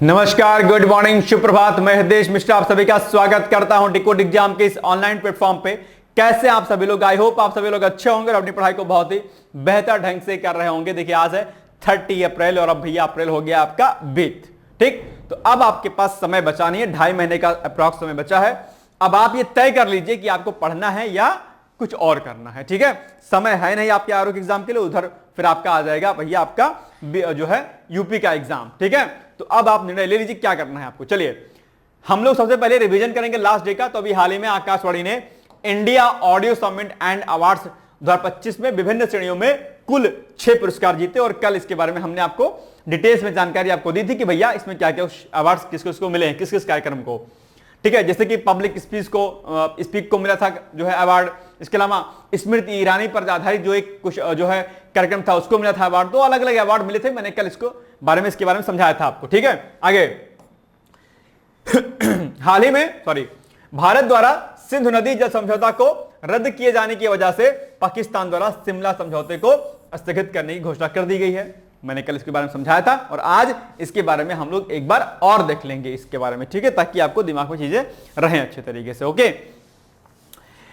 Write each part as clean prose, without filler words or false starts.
नमस्कार, good morning, सुप्रभात। मैं हृदेश मिश्रा आप सभी का स्वागत करता हूं डिकोड एग्जाम के इस ऑनलाइन प्लेटफॉर्म पे। कैसे आप सभी लोग? आई होप आप सभी लोग अच्छे होंगे और अपनी पढ़ाई को बहुत ही बेहतर ढंग से कर रहे होंगे। देखिए आज है 30 अप्रैल और अब भैया अप्रैल हो गया आपका बीत। ठीक, तो अब आपके पास समय बचा नहीं है, 2.5 महीने का अप्रॉक्स समय बचा है। अब आप ये तय कर लीजिए कि आपको पढ़ना है या कुछ और करना है। ठीक है, समय है नहीं आपके आरोग्य एग्जाम के लिए, उधर फिर आपका आ जाएगा भैया आपका जो है यूपी का एग्जाम। ठीक है, तो अब आप निर्णय ले लीजिए क्या करना है आपको। चलिए हम लोग सबसे पहले रिवीजन करेंगे लास्ट डे का। तो अभी हाल ही में आकाशवाणी ने India audio summit and awards 2025 में विभिन्न श्रेणियों में कुल 6 पुरस्कार जीते और कल इसके बारे में हमने आपको डिटेल्स में जानकारी आपको दी थी कि भैया इसमें क्या क्या अवार्ड्स किस किसको मिले हैं, किस किस कार्यक्रम को। ठीक है, जैसे कि पब्लिक स्पीक को मिला था जो है अवार्ड। इसके अलावा स्मृति ईरानी पर आधारित जो एक कुछ जो है कार्यक्रम था उसको मिला था अवार्ड। दो अलग अलग अवार्ड मिले थे, मैंने कल इसके बारे में समझाया था आपको। ठीक है, आगे हाल ही में भारत द्वारा सिंधु नदी जल समझौता को रद्द किए जाने की वजह से पाकिस्तान द्वारा शिमला समझौते को स्थगित करने की घोषणा कर दी गई है। मैंने कल इसके बारे में समझाया था और आज इसके बारे में हम लोग एक बार और देख लेंगे इसके बारे में। ठीक है, ताकि आपको दिमाग में चीजें रहें अच्छे तरीके से। ओके,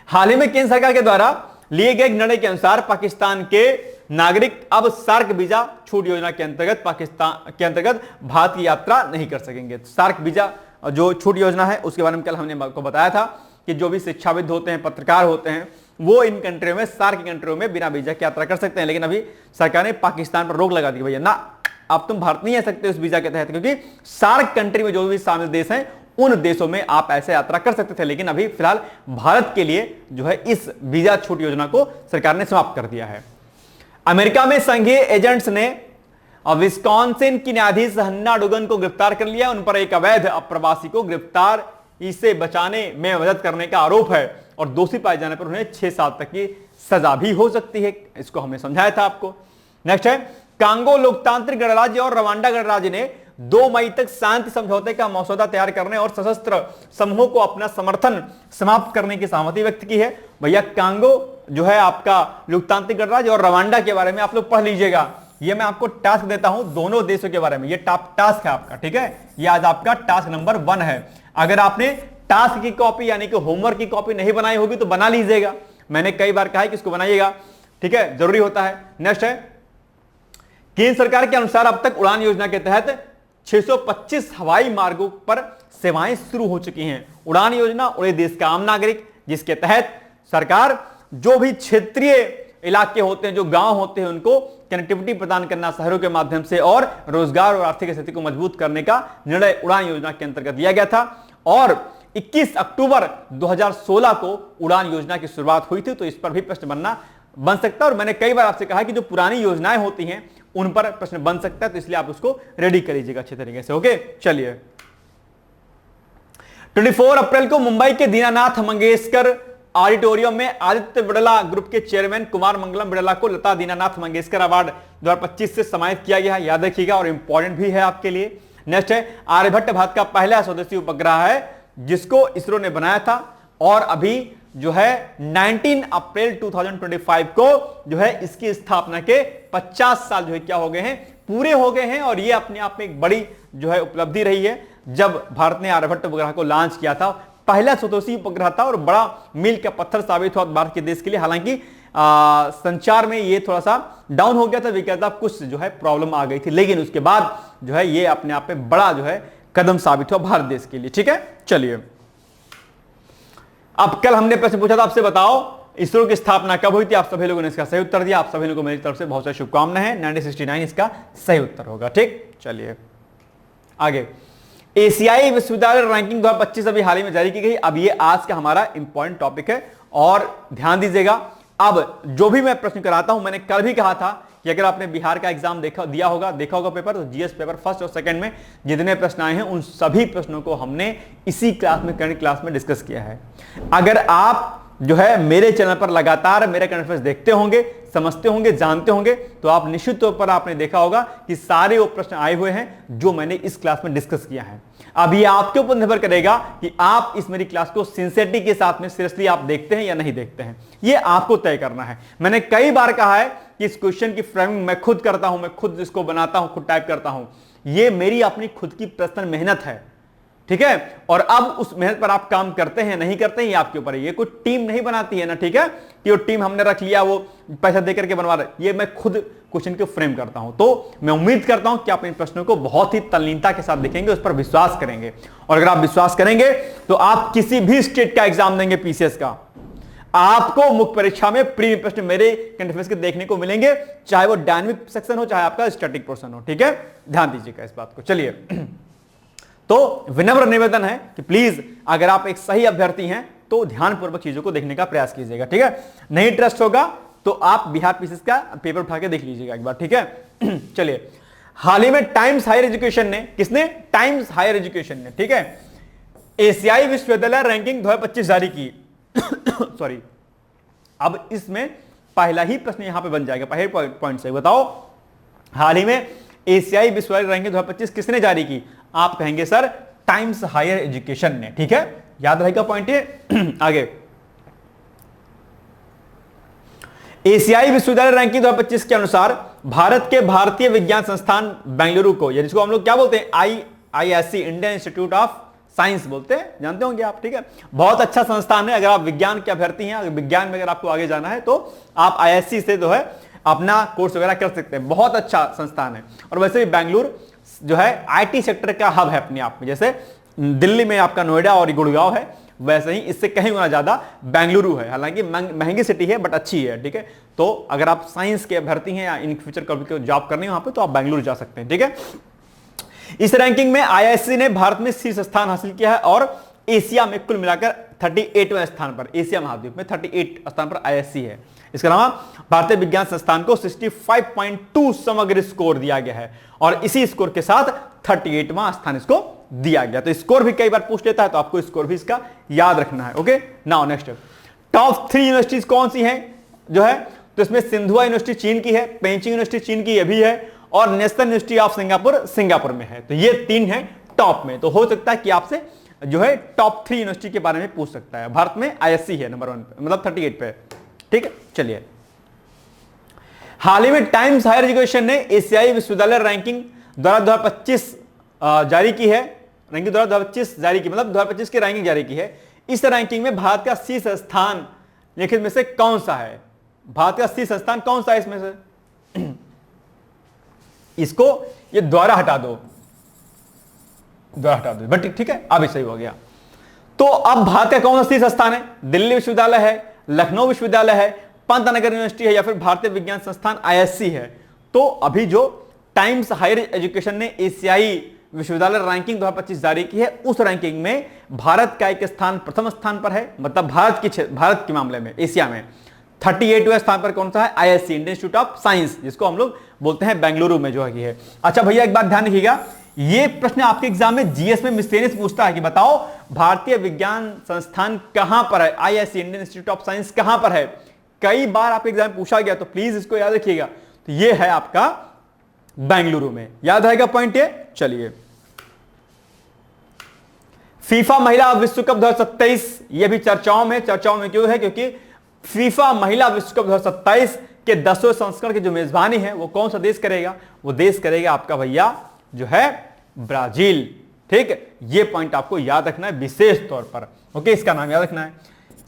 हाल ही में केंद्र सरकार के द्वारा लिए गए निर्णय के अनुसार पाकिस्तान के नागरिक अब सार्क वीजा छूट योजना के अंतर्गत भारत की यात्रा नहीं कर सकेंगे। सार्क वीजा जो छूट योजना है उसके बारे में कल हमने आपको बताया था कि जो भी शिक्षाविद होते हैं, पत्रकार होते हैं, वो इन कंट्रियों में, सार्क कंट्रियों में बिना वीजा की यात्रा कर सकते हैं। लेकिन अभी सरकार ने पाकिस्तान पर रोक लगा दी, भैया ना, अब तुम भारत नहीं आ सकते उस वीजा के तहत, क्योंकि सार्क कंट्री में जो भी शामिल देश हैं उन देशों में आप ऐसे यात्रा कर सकते थे। लेकिन अभी फिलहाल भारत के लिए जो है इस वीजा छूट योजना को सरकार ने समाप्त कर दिया है। अमेरिका में संघीय एजेंट्स ने विस्कॉन्सिन की न्यायाधीश हन्ना डुगन को गिरफ्तार कर लिया। उन पर एक अवैध अप्रवासी को गिरफ्तार इसे बचाने में मदद करने का आरोप है और दोषी पाए जाने पर उन्हें 6 साल तक की सजा भी हो सकती है। इसको हमने समझाया था आपको। नेक्स्ट है, कांगो लोकतांत्रिक गणराज्य और रवांडा गणराज्य ने 2 मई तक शांति समझौते का मसौदा तैयार करने और सशस्त्र समूहों को अपना समर्थन समाप्त करने की सहमति व्यक्त की है। भैया कांगो जो है आपका लोकतांत्रिक गणराज्य और रवांडा के बारे में आप लोग पढ़ लीजिएगा। ये मैं आपको टास्क देता हूं दोनों देशों के बारे में, ये टास्क है आपका। ठीक है, ये आज आपका टास्क नंबर 1 है। अगर आपने टास्क की कॉपी यानी कि होमवर्क की कॉपी नहीं बनाई होगी तो बना लीजिएगा। मैंने कई बार कहा है कि इसको बनाइएगा। ठीक है, जरूरी होता है। नेक्स्ट है, केंद्र सरकार के अनुसार अब तक उड़ान योजना के तहत 625 हवाई मार्गों पर सेवाएं शुरू हो चुकी हैं। उड़ान योजना उड़े देश का आम नागरिक, जिसके तहत सरकार जो भी क्षेत्रीय इलाके होते हैं, जो गांव होते हैं, उनको कनेक्टिविटी प्रदान करना शहरों के माध्यम से और रोजगार और आर्थिक स्थिति को मजबूत करने का निर्णय उड़ान योजना के अंतर्गत लिया गया था। और 21 अक्टूबर 2016 को उड़ान योजना की शुरुआत हुई थी। तो इस पर भी प्रश्न बन सकता है और मैंने कई बार आपसे कहा कि जो पुरानी योजनाएं होती हैं उन पर प्रश्न बन सकता है, तो इसलिए आप उसको रेडी कर लीजिएगा अच्छे तरीके से। ओके, चलिए 24 अप्रैल को मुंबई के दीनानाथ मंगेशकर ऑडिटोरियम में आदित्य बिड़ला ग्रुप के चेयरमैन कुमार मंगलम बिड़ला को लता दीनानाथ मंगेशकर अवार्ड 2025 से सम्मानित किया गया है। याद रखिएगा और इंपॉर्टेंट भी है आपके लिए। नेक्स्ट है, आर्यभट्ट भारत का पहला स्वदेशी उपग्रह है जिसको इसरो ने बनाया था और अभी जो है 19 अप्रैल 2025 को जो है इसकी स्थापना के 50 साल जो है क्या हो गए हैं, पूरे हो गए हैं। और ये अपने आप में एक बड़ी जो है उपलब्धि रही है जब भारत ने आर्यभट्ट उपग्रह को लॉन्च किया था। पहला स्वदेशी उपग्रह था और बड़ा मील का पत्थर साबित हुआ भारत के देश के लिए। हालांकि संचार में ये थोड़ा सा डाउन हो गया था बिकॉज ऑफ कुछ जो है प्रॉब्लम आ गई थी, लेकिन उसके बाद जो है ये अपने आप में बड़ा जो है कदम साबित हुआ भारत देश के लिए। ठीक है, चलिए अब कल हमने प्रश्न पूछा था आपसे, बताओ इसरो की स्थापना कब हुई थी? आप सभी लोगों ने इसका सही उत्तर दिया। आप सभी लोगों को मेरी तरफ से बहुत सारी शुभकामनाएं हैं। 1969 इसका सही उत्तर होगा। ठीक, चलिए आगे। एशियाई विश्वविद्यालय रैंकिंग 2025 अभी हाल ही में जारी की गई। अब ये आज का हमारा इंपॉर्टेंट टॉपिक है और ध्यान दीजिएगा। अब जो भी मैं प्रश्न कराता हूं, मैंने कल भी कहा था कि अगर आपने बिहार का एग्जाम देखा होगा पेपर, तो जीएस पेपर फर्स्ट और सेकंड में जितने प्रश्न आए हैं उन सभी प्रश्नों को हमने इसी करंट क्लास में डिस्कस किया है। अगर आप जो है मेरे चैनल पर लगातार मेरे करंट अफेयर्स देखते होंगे, समझते होंगे, जानते होंगे, तो आप निश्चित तौर पर आपने देखा होगा कि सारे वो प्रश्न आए हुए हैं जो मैंने इस क्लास में डिस्कस किया है। अब ये आपके ऊपर निर्भर करेगा कि आप इस मेरी क्लास को सिंसियरिटी के साथ में सीरियसली आप देखते हैं या नहीं देखते हैं, ये आपको तय करना है। मैंने कई बार कहा है कि इस क्वेश्चन की फ्रेमिंग मैं खुद करता हूं, मैं खुद इसको बनाता हूं, खुद टाइप करता हूं। ये मेरी अपनी खुद की पर्सनल मेहनत है, ठीक है। और अब उस मेहनत पर आप काम करते हैं नहीं करते हैं ये आपके ऊपर है। ये कोई टीम नहीं बनाती है ना, ठीक है, कि वो टीम हमने रख लिया वो पैसा देकर के बनवा रहे, ये मैं खुद क्वेश्चन को फ्रेम करता हूं। तो मैं उम्मीद करता हूं कि आप इन प्रश्नों को बहुत ही तल्लीनता के साथ देखेंगे, उस पर विश्वास करेंगे। और अगर आप विश्वास करेंगे तो आप किसी भी स्टेट का एग्जाम देंगे पीसीएस का, आपको मुख्य परीक्षा में प्रीवियस प्रश्न मेरे कंटेंट के देखने को मिलेंगे, चाहे वो डायनामिक सेक्शन हो चाहे आपका स्टैटिक पोर्शन हो, ठीक है। ध्यान दीजिएगा इस बात को। चलिए, तो विनम्र निवेदन है कि प्लीज अगर आप एक सही अभ्यर्थी हैं तो ध्यानपूर्वक चीजों को देखने का प्रयास कीजिएगा, ठीक है। नहीं ट्रस्ट होगा तो आप बिहार पीसीएस का पेपर उठा के देख लीजिएगा एक बार, ठीक है। चलिए, हाल ही में टाइम्स हायर एजुकेशन ने, किसने? टाइम्स हायर एजुकेशन ने, ठीक है, एशियाई विश्वविद्यालय रैंकिंग 2025 जारी की। सॉरी, अब इसमें पहला ही प्रश्न यहां पे बन जाएगा, पहले पॉइंट से बताओ, हाल ही में एशियाई विश्वविद्यालय रैंकिंग 2025 किसने जारी की? आप कहेंगे सर टाइम्स हायर एजुकेशन ने, ठीक है, याद रहेगा पॉइंट ये। आगे, एशियाई विश्वविद्यालय रैंकिंग 2025 के अनुसार भारत के भारतीय विज्ञान संस्थान बेंगलुरु को, यानी जिसको हम लोग क्या बोलते हैं, IISc, Indian institute of science बोलते हैं, जानते होंगे आप, ठीक है। बहुत अच्छा संस्थान है। अगर आप विज्ञान के अभ्यर्थी हैं, विज्ञान में अगर आपको आगे जाना है तो आप IISc से जो है अपना कोर्स वगैरह कर सकते हैं। बहुत अच्छा संस्थान है। और वैसे भी बेंगलुरु जो है IT सेक्टर का हब है अपने आप में, जैसे दिल्ली में आपका नोएडा और गुड़गांव है, वैसे ही इससे कहीं गुना ज्यादा बेंगलुरु है। हालांकि महंगी सिटी है बट अच्छी है, ठीक है। तो अगर आप साइंस के अभ्यर्थी हैं या इन फ्यूचर कभी जॉब करनी है वहां पे, तो आप बेंगलुरु जा सकते हैं, ठीक है। इस रैंकिंग में IISc ने भारत में शीर्ष स्थान हासिल किया है और एशिया में कुल मिलाकर 38वें स्थान पर, एशिया महाद्वीप में 38 स्थान पर IISc है। इसके अलावा भारतीय विज्ञान संस्थान को 65.2 समग्र स्कोर दिया गया है और इसी स्कोर के साथ 38वां स्थान इसको दिया गया। तो स्कोर भी कई बार पूछ लेता है, तो आपको स्कोर भी इसका याद रखना है। Okay, now next, top 3 universities कौन सी हैं जो है? तो इसमें सिंधुआ यूनिवर्सिटी चीन की है, पेंचिंग यूनिवर्सिटी चीन की ये भी है, और national university of Singapore Singapore में है। तो ये 3 है टॉप में। तो हो सकता है कि आपसे जो है टॉप 3 यूनिवर्सिटी के बारे में पूछ सकता है। भारत में IISc है नंबर 1 पे, मतलब 38 पे, ठीक है। चलिए, हाल ही में टाइम्स हायर एजुकेशन ने एशियाई विश्वविद्यालय रैंकिंग 2025 जारी की है। रैंकिंग 2025 जारी की, मतलब 2025 की रैंकिंग जारी की है। इस रैंकिंग में भारत का शीर्ष स्थान निम्नलिखित में से कौन सा है? भारत का शीर्ष स्थान कौन सा है इसमें से? इसको ये द्वारा हटा दो, द्वारा हटा दो, बट ठीक है, अब सही हो गया। तो अब भारत का कौन सा शीर्ष स्थान है? दिल्ली विश्वविद्यालय है, लखनऊ विश्वविद्यालय है, पंतनगर यूनिवर्सिटी है, या फिर भारतीय विज्ञान संस्थान IISc है। तो अभी जो टाइम्स हायर एजुकेशन ने एशियाई विश्वविद्यालय रैंकिंग 2025 जारी की है, उस रैंकिंग में भारत का एक स्थान प्रथम स्थान पर है, मतलब भारत के मामले में एशिया में 38वें स्थान पर कौन सा है? IISc, Indian institute of science, जिसको हम लोग बोलते हैं बेंगलुरु में जो है। अच्छा भैया, एक बात ध्यान रखिएगा, ये प्रश्न आपके एग्जाम में जीएस में मिसलेनियस पूछता है कि बताओ भारतीय विज्ञान संस्थान कहां पर है? IISc, Indian institute of science कहां पर है? कई बार आपके एग्जाम में पूछा गया, तो प्लीज इसको याद रखिएगा। तो ये है आपका बेंगलुरु में, याद रहेगा पॉइंट ये। चलिए, फीफा महिला विश्व कप 2027 ये भी चर्चाओं में क्यों है? क्योंकि फीफा महिला विश्व कप 2027 के 10वें संस्करण की जो मेजबानी है वो कौन सा देश करेगा? वो देश करेगा आपका भैया जो है ब्राजील, ठीक। ये पॉइंट आपको याद रखना है विशेष तौर पर। ओके, इसका नाम याद रखना है।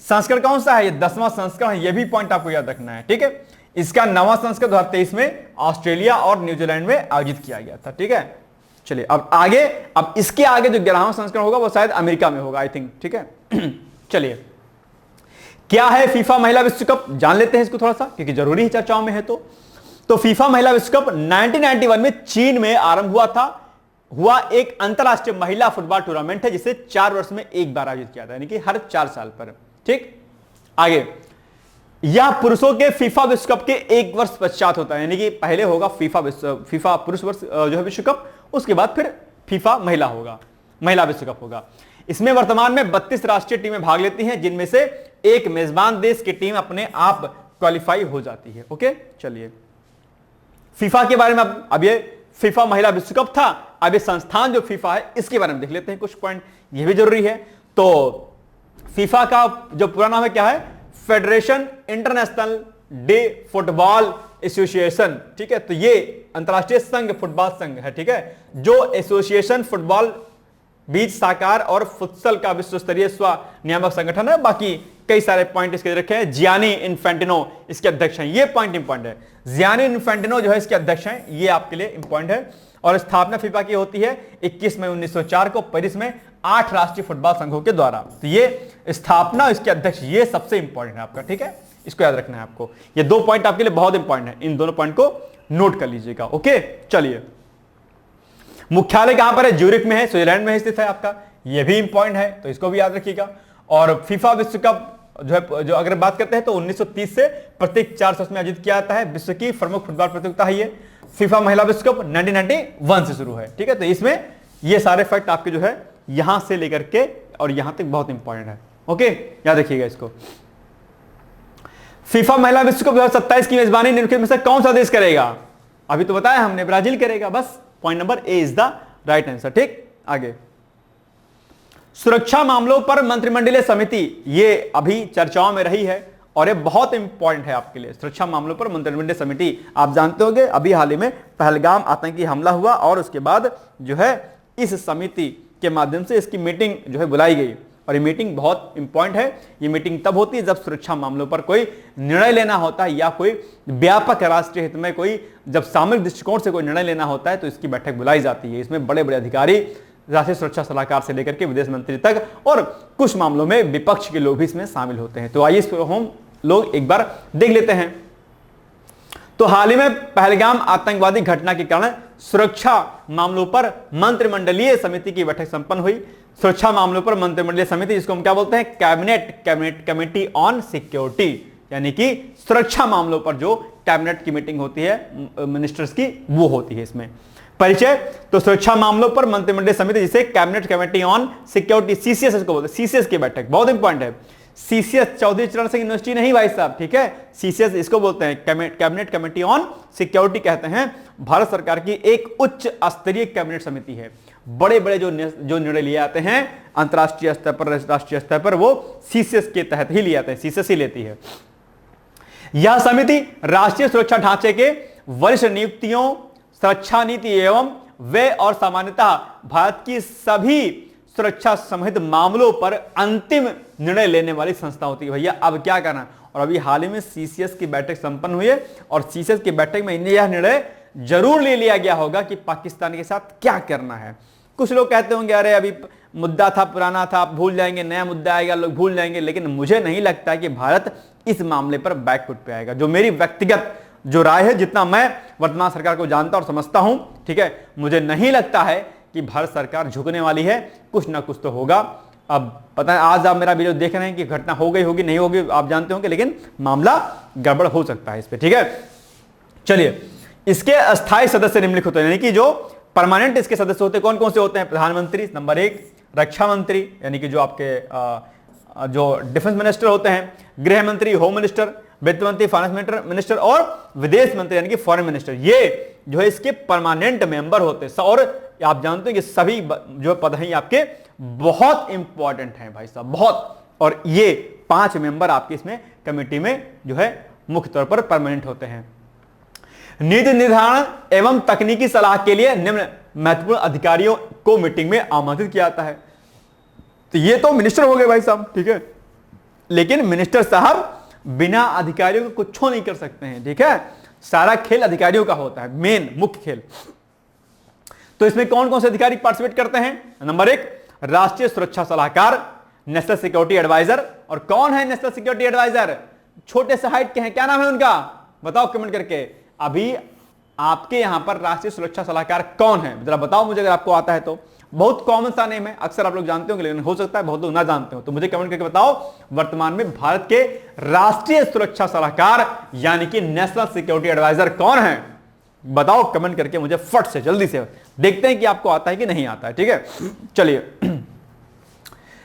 संस्करण कौन सा है? ये 10वां संस्करण है, ये भी पॉइंट आपको याद रखना है, ठीक है। इसका 9वां संस्करण 2023 में ऑस्ट्रेलिया और न्यूजीलैंड में आयोजित किया गया था, ठीक है। चलिए, अब आगे, अब इसके आगे जो 11वां संस्करण होगा वो शायद अमेरिका में होगा, आई थिंक, ठीक है। चलिए, क्या है फीफा महिला विश्व कप? जान लेते हैं इसको थोड़ा सा, क्योंकि जरूरी है चर्चाओं में है। तो फीफा महिला विश्व कप 1991 में चीन में आरंभ हुआ एक अंतरराष्ट्रीय महिला फुटबॉल टूर्नामेंट है, जिसे 4 वर्ष में एक बार आयोजित किया था, यानी कि हर 4 साल पर, ठीक। आगे, यह पुरुषों के फीफा विश्व कप के 1 वर्ष पश्चात होता है, यानी कि पहले होगा फीफा पुरुष वर्ष जो है विश्व कप, उसके बाद फिर फीफा महिला विश्व कप होगा। इसमें वर्तमान में 32 राष्ट्रीय टीमें भाग लेती हैं, जिनमें से एक मेजबान देश की टीम अपने आप क्वालिफाई हो जाती है। ओके, चलिए, फीफा के बारे में अब ये फीफा महिला विश्व कप था, अब ये संस्थान जो फीफा है इसके बारे में देख लेते हैं कुछ पॉइंट, ये भी जरूरी है। तो फीफा का जो पूरा नाम है क्या है? Federation international day football association, ठीक है, तो ये अंतरराष्ट्रीय संघ फुटबॉल संघ है, ठीक है, जो एसोसिएशन फुटबॉल बीच साकार और फुटसल का विश्व स्तरीय स्व नियामक संगठन है। बाकी कई सारे पॉइंट इसके रखे हैं। जियानी इन्फेंटिनो इसके अध्यक्ष हैं, ये पॉइंट इंपॉर्टेंट है। जियानी इन्फेंटिनो जो है इसके अध्यक्ष हैं, ये आपके लिए इंपॉर्टेंट है। और स्थापना फीफा की होती है 21 मई 1904 को पेरिस में 8 राष्ट्रीय फुटबॉल संघों के द्वारा। तो ये स्थापना, इसके अध्यक्ष, ये सबसे इंपॉर्टेंट है आपका, ठीक है, इसको याद रखना है आपको। ये 2 पॉइंट आपके लिए बहुत इंपॉर्टेंट है, इन दोनों पॉइंट को नोट कर लीजिएगा। ओके, चलिए, मुख्यालय कहां पर है? ज्यूरिख में है, स्विट्जरलैंड में स्थित है आपका, ये भी इंपॉर्टेंट है, तो इसको भी याद रखिएगा। और फीफा विश्व कप जो है, जो अगर बात करते हैं तो 1930 से प्रत्येक 4 वर्ष में आयोजित किया जाता है। विश्व की प्रमुख फुटबॉल प्रतियोगिता है ये। फीफा महिला विश्व कप 1991 से शुरू है, ठीक है। तो इसमें ये सारे फैक्ट आपके जो है यहां से लेकर के और यहां तक बहुत इंपॉर्टेंट है। ओके, याद रखिएगा इसको। फीफा महिला विश्व कप 2027 की मेजबानी निम्नलिखित में से कौन सा देश करेगा? अभी तो बताया हमने, ब्राजील करेगा। बस point number A is the right answer. ठीक, आगे। सुरक्षा मामलों पर मंत्रिमंडलीय समिति, ये अभी चर्चाओं में रही है और ये बहुत इंपॉर्टेंट है आपके लिए। सुरक्षा मामलों पर मंत्रिमंडलीय समिति, आप जानते होंगे अभी हाल ही में पहलगाम आतंकी हमला हुआ और उसके बाद जो है इस समिति के माध्यम से इसकी मीटिंग जो है बुलाई गई। और ये मीटिंग बहुत इंपॉर्टेंट है। ये मीटिंग तब होती है जब सुरक्षा मामलों पर कोई निर्णय लेना होता है या कोई व्यापक राष्ट्रीय हित में कोई जब सामरिक दृष्टिकोण से कोई निर्णय लेना होता है तो इसकी बैठक बुलाई जाती है। इसमें बड़े बड़े अधिकारी, राष्ट्रीय सुरक्षा सलाहकार से लेकर के विदेश मंत्री तक और कुछ मामलों में विपक्ष के लोग भी इसमें शामिल होते हैं। तो आइए इसको हम लोग एक बार देख लेते हैं। तो हाल ही में पहलगाम आतंकवादी घटना के कारण सुरक्षा मामलों पर मंत्रिमंडलीय समिति की बैठक संपन्न हुई। सुरक्षा मामलों पर मंत्रिमंडलीय समिति, जिसको हम क्या बोलते हैं, कैबिनेट कमेटी ऑन सिक्योरिटी, यानी कि सुरक्षा मामलों पर जो कैबिनेट की मीटिंग होती है मिनिस्टर्स की, वो होती है इसमें। परिचय, तो सुरक्षा मामलों पर मंत्रिमंडलीय समिति जिसे cabinet committee on security, CCS इसको बोलते हैं, सीसीएस की बैठक बहुत इंपॉर्टेंट है। सीसीएस चौधरी चरण सिंह यूनिवर्सिटी नहीं भाई साहब, ठीक है, सीसीएस इसको बोलते हैं, कैबिनेट कमेटी ऑन सिक्योरिटी कहते हैं। भारत सरकार की एक उच्च स्तरीय कैबिनेट समिति है। बड़े बड़े जो निर्णय लिए जाते हैं अंतरराष्ट्रीय स्तर पर, राष्ट्रीय स्तर पर, वो सीसीएस के तहत ही लिए जाते हैं, सीसीएस ही लेती है। यह समिति राष्ट्रीय सुरक्षा ढांचे के वरिष्ठ नियुक्तियों, सुरक्षा नीति एवं व्यय और सामान्यतः भारत की सभी सुरक्षा संबंधित मामलों पर अंतिम निर्णय लेने वाली संस्था होती है। भैया अब क्या करना। और अभी हाल ही में सीसीएस की बैठक संपन्न हुई है और सीसीएस की बैठक में यह निर्णय जरूर ले लिया गया होगा कि पाकिस्तान के साथ क्या करना है। कुछ लोग कहते होंगे अरे अभी मुद्दा था, पुराना था, भूल जाएंगे, नया मुद्दा आएगा, लोग भूल जाएंगे, लेकिन मुझे नहीं लगता कि भारत इस मामले पर बैकफुट पे आएगा। जो मेरी व्यक्तिगत जो राय है, जितना मैं वर्तमान सरकार को जानता और समझता हूं, ठीक है, मुझे नहीं लगता है कि भारत सरकार झुकने वाली है। कुछ ना कुछ तो होगा। अब पता है आज आप मेरा वीडियो देख रहे हैं कि घटना हो गई होगी, नहीं होगी आप जानते होंगे, लेकिन मामला गड़बड़ हो सकता है इस पे, ठीक है। चलिए, इसके अस्थायी सदस्य निम्नलिखित होते हैं, यानी कि जो परमानेंट इसके सदस्य होते हैं कौन कौन से होते हैं? प्रधानमंत्री नंबर 1, रक्षा मंत्री यानी कि जो आपके जो डिफेंस मिनिस्टर होते हैं, गृह मंत्री, होम मिनिस्टर, वित्त मंत्री, फाइनेंस मिनिस्टर और विदेश मंत्री यानी कि फॉरेन मिनिस्टर, ये जो है इसके परमानेंट मेंबर होते हैं। और आप जानते हैं कि सभी जो पद हैं आपके बहुत इंपॉर्टेंट हैं भाई साहब, बहुत। और ये 5 मेंबर आपके इसमें कमेटी में जो है मुख्य तौर पर परमानेंट होते हैं। नीति निर्धारण एवं तकनीकी सलाह के लिए निम्न महत्वपूर्ण अधिकारियों को मीटिंग में आमंत्रित किया जाता है। तो ये तो मिनिस्टर हो गए भाई साहब, ठीक है, लेकिन मिनिस्टर साहब बिना अधिकारियों को कुछ नहीं कर सकते हैं, ठीक है। सारा खेल अधिकारियों का होता है, मेन मुख्य खेल। तो इसमें कौन कौन से अधिकारी पार्टिसिपेट करते हैं? नंबर 1, राष्ट्रीय सुरक्षा सलाहकार, नेशनल सिक्योरिटी एडवाइजर। और कौन है नेशनल सिक्योरिटी एडवाइजर? छोटे से हाइट के हैं, क्या नाम है उनका, बताओ कमेंट करके। अभी आपके यहां पर राष्ट्रीय सुरक्षा सलाहकार कौन है जरा बताओ मुझे, अगर आपको आता है तो। बहुत कॉमन सा नेम है, अक्सर आप लोग जानते होंगे, लेकिन हो सकता है बहुत लोग ना जानते हो, तो मुझे कमेंट करके बताओ वर्तमान में भारत के राष्ट्रीय सुरक्षा सलाहकार यानी कि नेशनल सिक्योरिटी एडवाइजर कौन है? बताओ कमेंट करके मुझे फट से, जल्दी से। देखते हैं कि आपको आता है कि नहीं आता है, ठीक है। चलिए,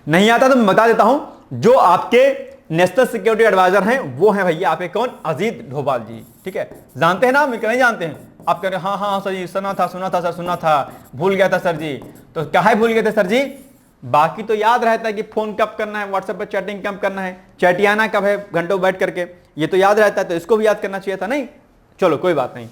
नहीं आता तो मैं बता देता हूं। जो आपके नेशनल सिक्योरिटी एडवाइजर हैं वो हैं भैया आपके कौन? अजीत डोभाल जी, ठीक है। जानते हैं ना, नहीं जानते हैं? आप कह रहे हैं हाँ हाँ सर जी, सुना था सर, सुना था, भूल गया था सर जी। तो क्या है भूल गए थे सर जी? बाकी तो याद रहता है कि फोन कब करना है, व्हाट्सएप पर चैटिंग कब करना है, चैटियाना कब है घंटों बैठ करके, ये तो याद रहता है। तो इसको भी याद करना चाहिए था, नहीं? चलो कोई बात नहीं।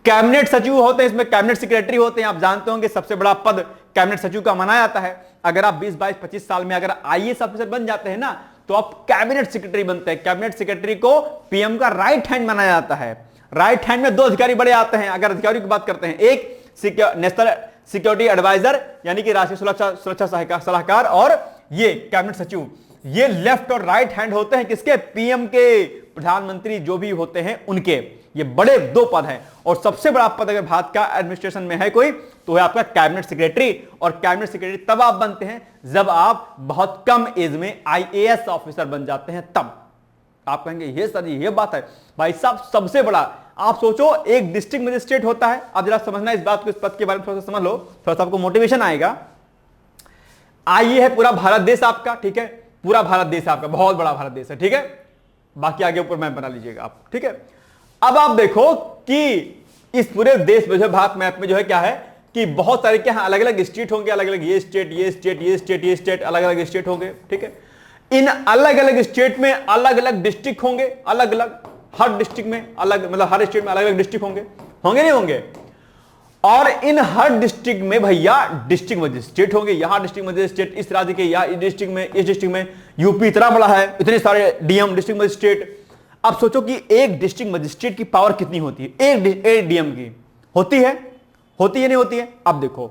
कैबिनेट सचिव होते हैं, इसमें कैबिनेट सेक्रेटरी होते हैं। आप जानते होंगे सबसे बड़ा पद कैबिनेट सचिव का माना जाता है। अगर आप 20, 22, 25 साल में अगर आईएएस ऑफिसर बन जाते हैं ना, तो आप कैबिनेट सेक्रेटरी बनते हैं। कैबिनेट सेक्रेटरी को पीएम का राइट हैंड माना जाता है। राइट हैंड में 2 अधिकारी बड़े आते हैं। अगर अधिकारियों की बात करते हैं, एक नेशनल सिक्योरिटी एडवाइजर यानी कि राष्ट्रीय सुरक्षा सलाहकार, और ये कैबिनेट सचिव, ये लेफ्ट और राइट हैंड होते हैं किसके? पीएम के। प्रधानमंत्री जो भी होते हैं उनके, ये बड़े 2 पद हैं। और सबसे बड़ा पद अगर भारत का एडमिनिस्ट्रेशन में है कोई, तो है आपका कैबिनेट सेक्रेटरी। और कैबिनेट सेक्रेटरी तब आप बनते हैं जब आप बहुत कम एज में आईएएस ऑफिसर बन जाते हैं, तब। आप कहेंगे ये सर ये बात है भाई साहब, सबसे बड़ा आप सोचो, एक डिस्ट्रिक्ट मजिस्ट्रेट होता है। आप जरा समझना इस बात को, इस पद के बारे में थोड़ा सा समझ लो, थोड़ा सा आपको मोटिवेशन आएगा। आइए है पूरा भारत देश आपका, ठीक है, पूरा भारत देश आपका, बहुत बड़ा भारत देश है, ठीक है। बाकी आगे ऊपर मैप बना लीजिएगा आप, ठीक है। अब आप देखो कि इस पूरे देश में जो भारत मैप में जो है क्या है कि बहुत सारे क्या अलग अलग स्टेट होंगे, अलग अलग ये स्टेट ये स्टेट ये स्टेट ये स्टेट, अलग अलग स्टेट होंगे, ठीक है। इन अलग अलग स्टेट में अलग अलग डिस्ट्रिक्ट होंगे, अलग अलग, हर डिस्ट्रिक्ट में अलग, मतलब हर स्टेट में अलग अलग डिस्ट्रिक्ट होंगे, होंगे नहीं होंगे। और इन हर डिस्ट्रिक्ट में भैया डिस्ट्रिक्ट मजिस्ट्रेट होंगे। यहां डिस्ट्रिक्ट मजिस्ट्रेट इस राज्य के, या इस डिस्ट्रिक्ट में यूपी इतना बड़ा है, इतने सारे डीएम डिस्ट्रिक्ट मजिस्ट्रेट। अब सोचो कि एक डिस्ट्रिक्ट मजिस्ट्रेट की पावर कितनी होती है, एक डीएम की होती है नहीं होती है। अब देखो,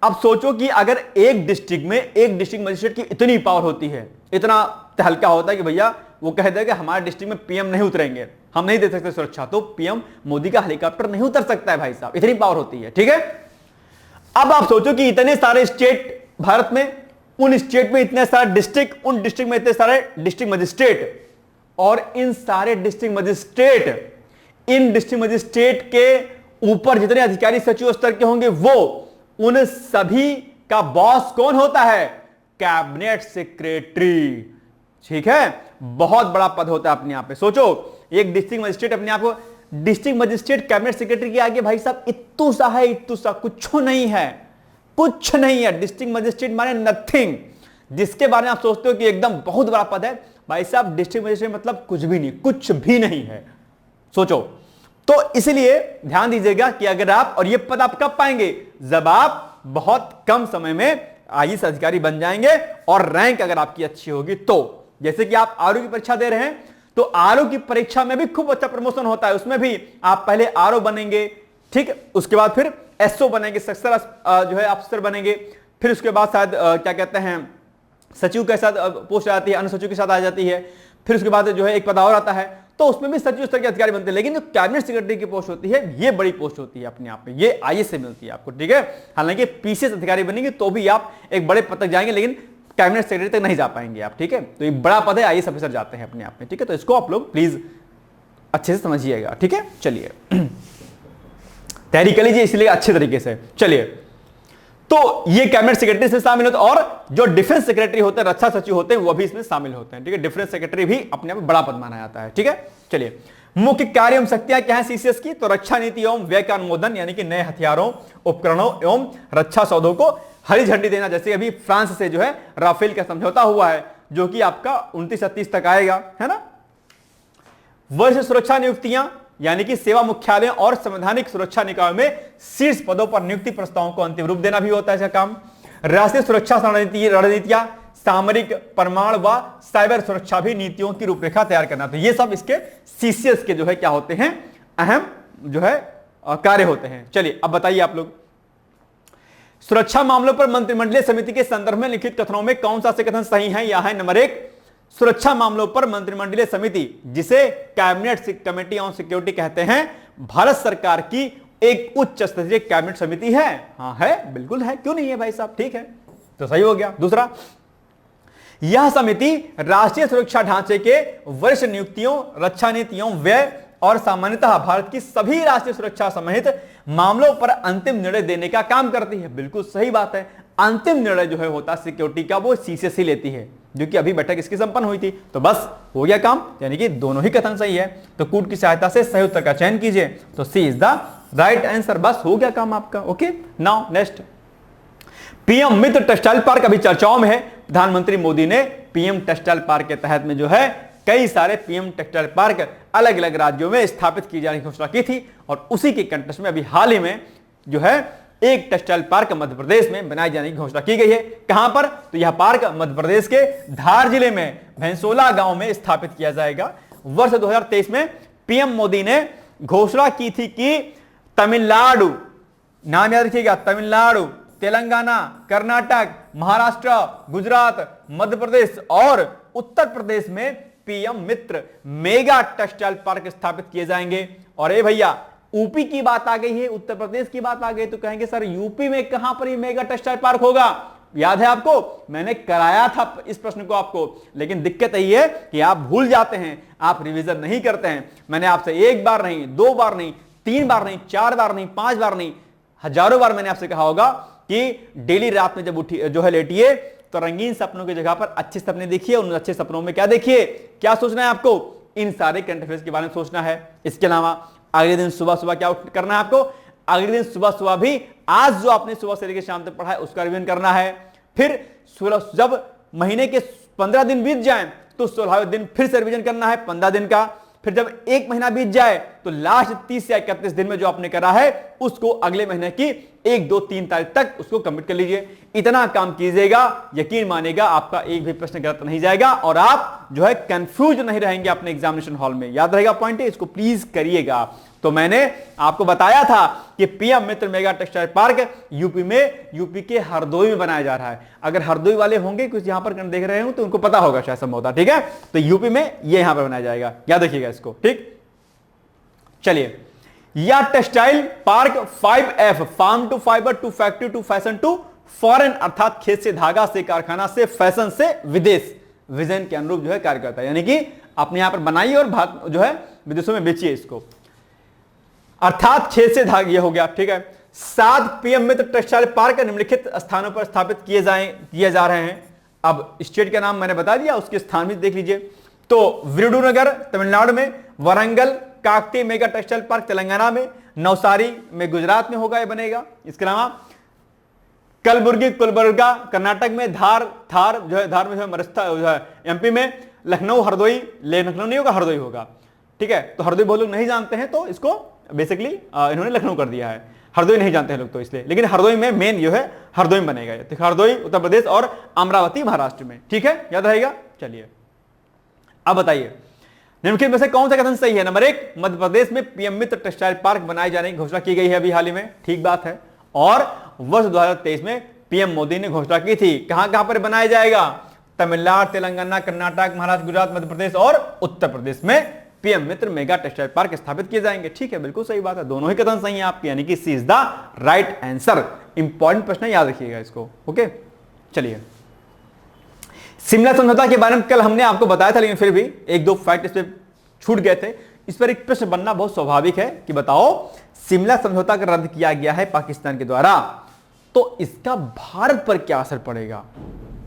अब सोचो कि अगर एक डिस्ट्रिक्ट में एक डिस्ट्रिक्ट मजिस्ट्रेट की इतनी पावर होती है, इतना तहलका होता है कि भैया वो कह दे कि हमारे डिस्ट्रिक्ट में पीएम नहीं उतरेंगे, हम नहीं दे सकते सुरक्षा, तो पीएम मोदी का हेलीकॉप्टर नहीं उतर सकता है भाई साहब, इतनी पावर होती है, ठीक है। अब आप सोचो कि इतने सारे स्टेट भारत में, उन स्टेट में इतने सारे डिस्ट्रिक्ट, उन डिस्ट्रिक्ट में इतने सारे डिस्ट्रिक्ट मजिस्ट्रेट, और इन सारे डिस्ट्रिक्ट मजिस्ट्रेट, इन डिस्ट्रिक्ट मजिस्ट्रेट के ऊपर जितने अधिकारी सचिव स्तर के होंगे, वो उन सभी का बॉस कौन होता है? कैबिनेट सेक्रेटरी, ठीक है। बहुत बड़ा पद होता है अपने आप पे। सोचो एक डिस्ट्रिक्ट मजिस्ट्रेट अपने आप को, डिस्ट्रिक्ट मजिस्ट्रेट कैबिनेट सेक्रेटरी के आगे भाई साहब इत्तू सा है, इत्तू सा, कुछ नहीं है, कुछ नहीं है। डिस्ट्रिक्ट मजिस्ट्रेट माने नथिंग। जिसके बारे में आप सोचते हो कि एकदम बहुत बड़ा पद है, भाई साहब डिस्ट्रिक्ट मजिस्ट्रेट मतलब कुछ भी नहीं, कुछ भी नहीं है। सोचो, तो इसलिए ध्यान दीजिएगा कि अगर आप, और ये पद आप कब पाएंगे? जब आप बहुत कम समय में आईएएस अधिकारी बन जाएंगे और रैंक अगर आपकी अच्छी होगी तो। जैसे कि आप आरओ की परीक्षा दे रहे हैं, तो आरओ की परीक्षा में भी खूब अच्छा प्रमोशन होता है। उसमें भी आप पहले आरओ बनेंगे, ठीक, उसके बाद फिर एसओ बनेंगे, सक्सेसर जो है अफसर बनेंगे, फिर उसके बाद शायद क्या कहते हैं, सचिव के साथ पोस्ट आ जाती है, अन्य सचिव के साथ आ जाती है, फिर उसके बाद जो है एक पद और आता है, तो उसमें भी सचिव स्तर के अधिकारी बनते हैं। लेकिन जो कैबिनेट सेक्रेटरी की पोस्ट होती है, ये बड़ी पोस्ट होती है अपने आप में, ये आईएएस से मिलती है आपको, ठीक है। हालांकि पीसीएस अधिकारी बनेंगे तो भी आप एक बड़े पद तक जाएंगे, लेकिन कैबिनेट सेक्रेटरी तक नहीं जा पाएंगे आप, ठीक है। तो ये बड़ा पद है, आईएएस ऑफिसर जाते हैं अपने आप में, ठीक है। तो इसको आप लोग प्लीज अच्छे से समझिएगा, ठीक है। चलिए तैयारी कर लीजिए इसलिए अच्छे तरीके से। चलिए, तो ये कैबिनेट सेक्रेटरी से शामिल होते हैं, और जो डिफेंस सेक्रेटरी होते हैं, रक्षा सचिव होते हैं, वो भी इसमें शामिल होते हैं, ठीक है। डिफेंस सेक्रेटरी भी अपने आप में बड़ा पद माना जाता है, ठीक है। चलिए, मुख्य कार्य एवं शक्तियां क्या है सीसीएस की? तो रक्षा नीति एवं व्यय का अनुमोदन, यानी कि नए हथियारों, उपकरणों एवं रक्षा सौदों को हरी झंडी देना। जैसे अभी फ्रांस से जो है राफेल का समझौता हुआ है, जो कि आपका 29-30 तक आएगा, है ना। वरिष्ठ सुरक्षा नियुक्तियां, यानी कि सेवा मुख्यालयों और संवैधानिक सुरक्षा निकायों में शीर्ष पदों पर नियुक्ति प्रस्तावों को अंतिम रूप देना भी होता है इसका काम। राष्ट्रीय सुरक्षा रणनीतियां, सामरिक, परमाणु व साइबर सुरक्षा भी नीतियों की रूपरेखा तैयार करना। तो ये सब इसके सीसीएस के जो है क्या होते हैं, अहम जो है कार्य होते हैं। चलिए अब बताइए आप लोग, सुरक्षा मामलों पर मंत्रिमंडलीय समिति के संदर्भ में लिखित कथनों में कौन सा से कथन सही है? यह है नंबर 1, सुरक्षा मामलों पर मंत्रिमंडलीय समिति, जिसे कैबिनेट कमेटी ऑन सिक्योरिटी कहते हैं, भारत सरकार की एक उच्च स्तरीय कैबिनेट समिति है। हाँ है, बिल्कुल है, क्यों नहीं है भाई साहब, ठीक है, तो सही हो गया। दूसरा, यह समिति राष्ट्रीय सुरक्षा ढांचे के वरिष्ठ नियुक्तियों, रक्षा नीतियों, व्यय और सामान्यतः भारत की सभी राष्ट्रीय सुरक्षा समेत मामलों पर अंतिम निर्णय देने का काम करती है। बिल्कुल सही बात है, अंतिम निर्णय जो है होता है सिक्योरिटी का, वो सीसीएस ही लेती है, जो कि अभी बैठक इसकी संपन्न हुई थी। तो बस हो गया काम, यानी कि दोनों ही कथन सही है। तो कूट की सहायता से सही उत्तर का चयन कीजिए, तो सी इज द राइट आंसर। बस हो गया काम आपका। ओके, नाउ नेक्स्ट, पीएम मित्र टेक्सटाइल पार्क अभी चर्चाओं में है। प्रधानमंत्री मोदी ने पीएम टेक्सटाइल पार्क के तहत में जो है कई सारे पीएम टेक्सटाइल पार्क अलग अलग राज्यों में स्थापित किए जाने की घोषणा की थी और उसी के कंटेक्स्ट में अभी हाल ही में जो है एक टेक्सटाइल पार्क मध्य प्रदेश में बनाए जाने की घोषणा की गई है। कहां पर? तो यह पार्क मध्य प्रदेश के धार जिले में भैंसोला गांव में स्थापित किया जाएगा। वर्ष 2023 में पीएम मोदी ने घोषणा की थी कि तमिलनाडु, नाम याद रखिएगा, तमिलनाडु, तेलंगाना, कर्नाटक, महाराष्ट्र, गुजरात, मध्य प्रदेश और उत्तर प्रदेश में पीएम मित्र मेगा टेक्सटाइल पार्क स्थापित किए जाएंगे। और ए भैया, यूपी की बात आ गई है, उत्तर प्रदेश की बात आ गई, तो कहेंगे सर यूपी में कहां पर ये मेगा टेक्सटाइल पार्क होगा? याद है आपको, मैंने कराया था इस प्रश्न को आपको, लेकिन दिक्कत यही है कि आप भूल जाते हैं, आप रिवीजन नहीं करते हैं। मैंने आपसे एक बार नहीं, दो बार नहीं, तीन बार नहीं, चार बार नहीं, पांच बार नहीं, हजारों बार मैंने आपसे कहा होगा कि डेली रात में जब उठी जो है लेटिए तो रंगीन सपनों की जगह पर अच्छे सपने देखिए। उन अच्छे सपनों में क्या देखिए, क्या सोचना है आपको? इन सारे करंट अफेयर्स के बारे में सोचना है। इसके अलावा अगले दिन सुबह सुबह क्या करना है आपको? अगले दिन सुबह सुबह भी आज जो आपने सुबह से लेकर शाम तक पढ़ा है उसका रिवीजन करना है। फिर जब महीने के 15 दिन बीत जाए तो 16वें दिन फिर से रिवीजन करना है 15 दिन का। फिर जब एक महीना बीत जाए तो लास्ट 30 या 31 दिन में जो आपने करा है उसको अगले महीने की 1, 2, 3 तारीख तक उसको कंप्लीट कर लीजिए। इतना काम कीजिएगा, यकीन मानिएगा आपका एक भी प्रश्न गलत नहीं जाएगा और आप जो है कंफ्यूज नहीं रहेंगे अपने एग्जामिनेशन हॉल में। याद रहेगा पॉइंट है, इसको प्लीज करिएगा। तो मैंने आपको बताया था कि पीएम मित्र मेगा टेक्सटाइल पार्क यूपी के हरदोई में बनाया जा रहा है। अगर हरदोई वाले होंगे कुछ यहां पर देख रहे हो तो उनको पता होगा शायद संभवतः, ठीक है। तो यूपी में ये यहां पर बनाया जाएगा, याद रखिएगा इसको, ठीक। चलिए, या textile park 5F, farm to fibre to factory to fashion to foreign, अर्थात खेत से धागा से कारखाना से फैशन से विदेश, विजन के अनुरूप जो है कार्य करता है। यानी कि अपने यहां पर बनाइए और जो है विदेशों में बेचिए इसको, अर्थात खेत से धागे हो गया, ठीक है। 7 पीएम मित्र टेक्सटाइल पार्क निम्नलिखित स्थानों पर स्थापित किए जा रहे हैं। अब स्टेट का नाम मैंने बता दिया, उसके स्थान भी देख लीजिए। तो विरुडुनगर तमिलनाडु में, Warangal Kakati mega textile park Telangana में, नवसारी में गुजरात में होगा, ये बनेगा। इसके अलावा कलबुर्गी गुलबर्गा कर्नाटक में, धार जो है धार में मरस्था जो है एमपी में, लखनऊ हरदोई, लखनऊ नहीं होगा हरदोई होगा, ठीक है। तो हरदोई बहुत लोग नहीं जानते हैं तो इसको बेसिकली इन्होंने लखनऊ कर दिया है, हरदोई नहीं जानते हैं लोग तो इसलिए, लेकिन हरदोई में मेन जो है हरदोई बनेगा। तो हरदोई उत्तर प्रदेश और अमरावती महाराष्ट्र में, ठीक है, याद रहेगा। चलिए अब बताइए निम्नलिखित में से कौन सा कथन सही है? नंबर 1, मध्य प्रदेश में पीएम मित्र टेक्सटाइल पार्क बनाए जाने की घोषणा की गई है अभी हाल ही में, ठीक बात है। और वर्ष 2023 में पीएम मोदी ने घोषणा की थी, कहां पर बनाया जाएगा? तमिलनाडु, तेलंगाना, कर्नाटक, महाराष्ट्र, गुजरात, मध्य प्रदेश और उत्तर प्रदेश में पीएम मित्र मेगा टेक्सटाइल पार्क स्थापित किए जाएंगे। ठीक है, बिल्कुल सही बात है, दोनों ही कथन सही है आपके, यानी कि C is the right answer. Important प्रश्न याद रखिएगा इसको, ओके। चलिए, शिमला समझौता के बारे में कल हमने आपको बताया था, लेकिन फिर भी एक दो फैक्ट इस पे छूट गए थे। इस पर एक प्रश्न बनना बहुत स्वाभाविक है कि बताओ शिमला समझौता का रद्द किया गया है पाकिस्तान के द्वारा, तो इसका भारत पर क्या असर पड़ेगा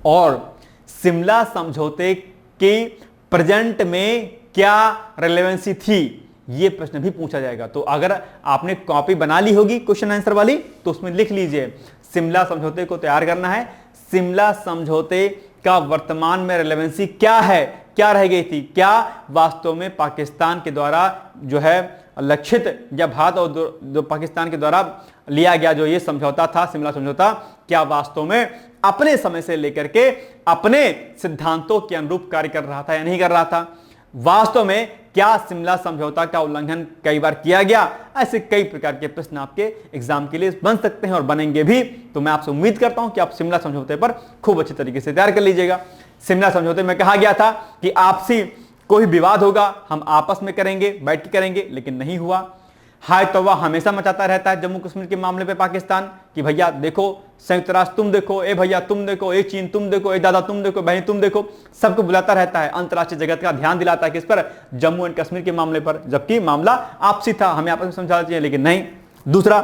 और शिमला समझौते के प्रेजेंट में क्या रेलेवेंसी थी, यह प्रश्न भी पूछा जाएगा। तो अगर आपने कॉपी बना ली होगी क्वेश्चन आंसर वाली तो उसमें लिख लीजिए शिमला समझौते को तैयार करना है, शिमला समझौते का वर्तमान में रेलेवेंसी क्या है, क्या रह गई थी, क्या वास्तव में पाकिस्तान के द्वारा जो है लक्षित या भारत और जो पाकिस्तान के द्वारा लिया गया जो ये समझौता था शिमला समझौता, क्या वास्तव में अपने समय से लेकर के अपने सिद्धांतों के अनुरूप कार्य कर रहा था या नहीं कर रहा था, वास्तव में क्या शिमला समझौता का उल्लंघन कई बार किया गया। ऐसे कई प्रकार के प्रश्न आपके एग्जाम के लिए बन सकते हैं और बनेंगे भी। तो मैं आपसे उम्मीद करता हूं कि आप शिमला समझौते पर खूब अच्छे तरीके से तैयार कर लीजिएगा। शिमला समझौते में कहा गया था कि आपसी कोई विवाद होगा हम आपस में करेंगे, बैठ के करेंगे, लेकिन नहीं हुआ। हाय तौबा हमेशा मचाता रहता है जम्मू कश्मीर के मामले पे पाकिस्तान कि भैया देखो, संयुक्त राष्ट्र तुम देखो, ए भैया तुम देखो, ए चीन तुम देखो, ए दादा तुम देखो, बहन तुम देखो, सबको बुलाता रहता है, अंतर्राष्ट्रीय जगत का ध्यान दिलाता है किस पर, जम्मू एंड कश्मीर के मामले पर, जबकि मामला आपसी था, हमें आपस में समझाना चाहिए, लेकिन नहीं। दूसरा,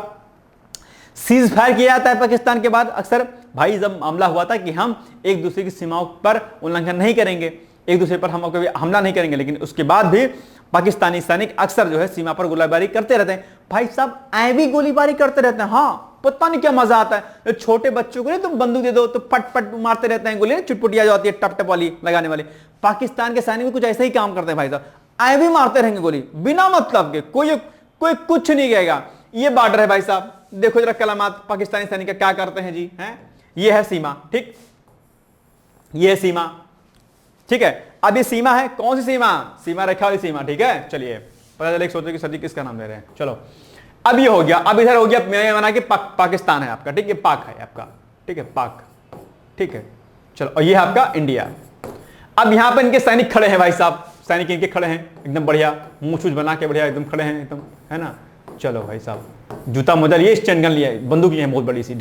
सीज फायर किया जाता है पाकिस्तान के बाद अक्सर, भाई जब मामला हुआ था कि हम एक दूसरे की सीमाओं पर उल्लंघन नहीं करेंगे, एक दूसरे पर हम कभी हमला नहीं करेंगे, लेकिन उसके बाद भी पाकिस्तानी सैनिक अक्सर जो है सीमा पर गोलीबारी करते रहते हैं। भाई साहब ऐ भी गोलीबारी करते रहते हैं, हाँ पता नहीं क्या मजा आता है। छोटे बच्चों को नहीं तुम बंदूक दे दो तो पट पट मारते रहते हैं गोली, चुटपुटिया जो आती है टप टप वाली लगाने वाली। पाकिस्तान के सैनिक भी कुछ ऐसे ही काम करते हैं भाई साहब, ऐ भी मारते रहेंगे गोली बिना मतलब के, कोई कुछ नहीं कहेगा। ये बॉर्डर है भाई साहब, देखो जरा कलामात पाकिस्तानी सैनिक क्या करते हैं जी, हैं ये है सीमा, ठीक ये है सीमा, ठीक है। अब ये सीमा है, कौन सी सीमा? सीमा रेखा वाली सीमा, ठीक है। चलिए पता चले सोचो कि सर जी किसका नाम ले रहे हैं। चलो अब ये हो गया, अब इधर हो गया मैंने माना कि पाकिस्तान है आपका, ठीक है, पाक है आपका, ठीक है, पाक, ठीक है। चलो और ये है आपका इंडिया। अब यहां पर इनके सैनिक खड़े हैं भाई साहब, सैनिक इनके खड़े हैं एकदम बढ़िया, मुंह छूछ बना के बढ़िया एकदम खड़े हैं एकदम, है ना। चलो भाई साहब जूता मोजा लिए, चैनगन लिए, बंदूक लिए हैं बहुत बड़ी सी,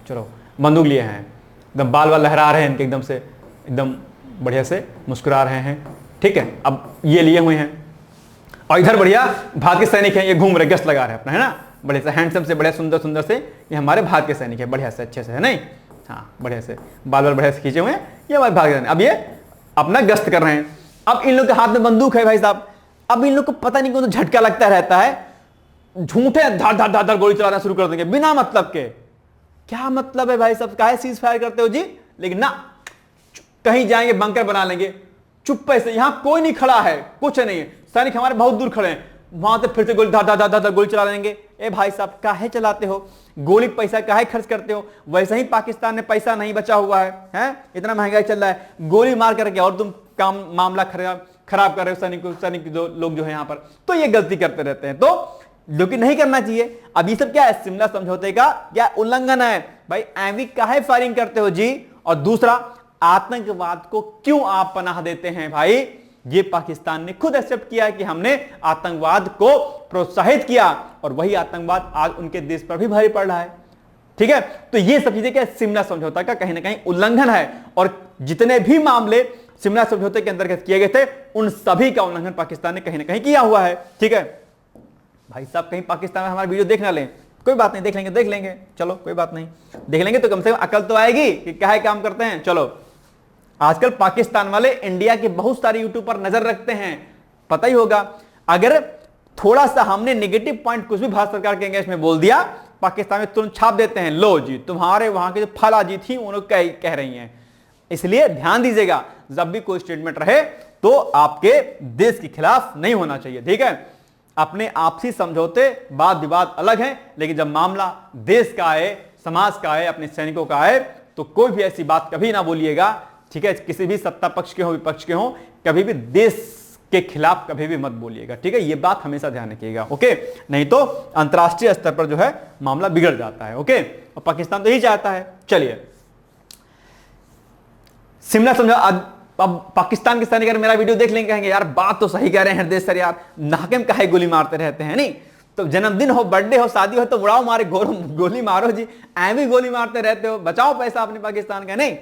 चलो बंदूक लिए हैं, एकदम बाल बाल लहरा रहे हैं इनके, एकदम से एकदम बढ़िया से मुस्कुरा रहे हैं, ठीक है। अब ये लिए हुए हैं और इधर बढ़िया भारत के सैनिक हैं, ये घूम रहे, गश्त लगा रहे हैं अपना, है ना, बड़े से हैंडसम से, बड़े सुंदर सुंदर से, ये हमारे भारत के सैनिक है, बढ़िया से अच्छे से, है नहीं, हाँ बढ़िया से बाल बाल बढ़िया से खींचे हुए हैं, ये हमारे भारत के सैनिक। अब ये अपना गश्त कर रहे हैं। अब इन लोग के हाथ में बंदूक है भाई साहब। अब इन लोग को पता नहीं कौन तो झटका लगता रहता है, झूठे धार धार धार धार गोली चलाना शुरू कर देंगे बिना मतलब के। क्या मतलब है भाई साहब, काहे सीज फायर करते हो जी? लेकिन ना, कहीं जाएंगे बंकर बना लेंगे चुप्पे से, यहां कोई नहीं खड़ा है, कुछ नहीं है, सैनिक हमारे बहुत दूर खड़े हैं, वहां से फिर से गोली धार धार धार धार गोली चला लेंगे। ए भाई साहब काहे चलाते हो गोली, पैसा काहे खर्च करते हो? वैसे ही पाकिस्तान में पैसा नहीं बचा हुआ है, इतना महंगाई चल रहा है, गोली मार करके और तुम काम मामला खराब कर रहे हो सैनिक जो लोग जो है यहाँ पर। तो ये गलती करते रहते हैं, तो जो कि नहीं करना चाहिए। अब ये सब क्या है, शिमला समझौते का क्या उल्लंघन है भाई, एवी काहे फायरिंग करते हो जी? और दूसरा, आतंकवाद को क्यों आप पनाह देते हैं भाई? ये पाकिस्तान ने खुद एक्सेप्ट किया है कि हमने आतंकवाद को प्रोत्साहित किया, और वही आतंकवाद आज उनके देश पर भी भारी पड़ रहा है, ठीक है। तो ये सब चीजें क्या, शिमला समझौता का कहीं ना कहीं उल्लंघन है, और जितने भी मामले शिमला समझौते के अंतर्गत किए गए थे उन सभी का उल्लंघन पाकिस्तान ने कहीं ना कहीं किया हुआ है, ठीक है। भाई साहब कहीं पाकिस्तान में हमारा वीडियो देख ना लें, कोई बात नहीं, देख लेंगे, चलो कोई बात नहीं, देख लेंगे तो कम से कम अकल तो आएगी कि क्या है काम करते हैं। चलो आजकल पाकिस्तान वाले इंडिया के बहुत सारे यूट्यूब पर नजर रखते हैं, पता ही होगा, अगर थोड़ा सा हमने नेगेटिव पॉइंट कुछ भी भारत सरकार के अगेंस्ट में बोल दिया, पाकिस्तान में तुरंत छाप देते हैं, लो जी तुम्हारे वहां की जो फला जी थी वो लोग कह रही हैं। इसलिए ध्यान दीजिएगा, जब भी कोई स्टेटमेंट रहे तो आपके देश के खिलाफ नहीं होना चाहिए, ठीक है। अपने आपसी समझौते वाद विवाद अलग है, लेकिन जब मामला देश का आए, समाज का आए, अपने सैनिकों का आए, तो कोई भी ऐसी बात कभी ना बोलिएगा, ठीक है। किसी भी सत्ता पक्ष के हो विपक्ष के हो, कभी भी देश के खिलाफ कभी भी मत बोलिएगा, ठीक है। ये बात हमेशा ध्यान रखिएगा, ओके। नहीं तो अंतरराष्ट्रीय स्तर पर जो है मामला बिगड़ जाता है, ओके। और पाकिस्तान तो यही चाहता है। चलिए शिमला समझौता, अब पाकिस्तान के सैनिक अगर मेरा वीडियो देख लेंगे कहेंगे यार बात तो सही कह रहे हैं हरदेव सर, यार नाके में काहे गोली मारते रहते हैं, नहीं तो जन्मदिन हो, बर्थडे हो, शादी हो तो उड़ाओ मारे गोली मारो जी, ऐ भी गोली मारते रहते हो, बचाओ पैसा अपने पाकिस्तान का। नहीं,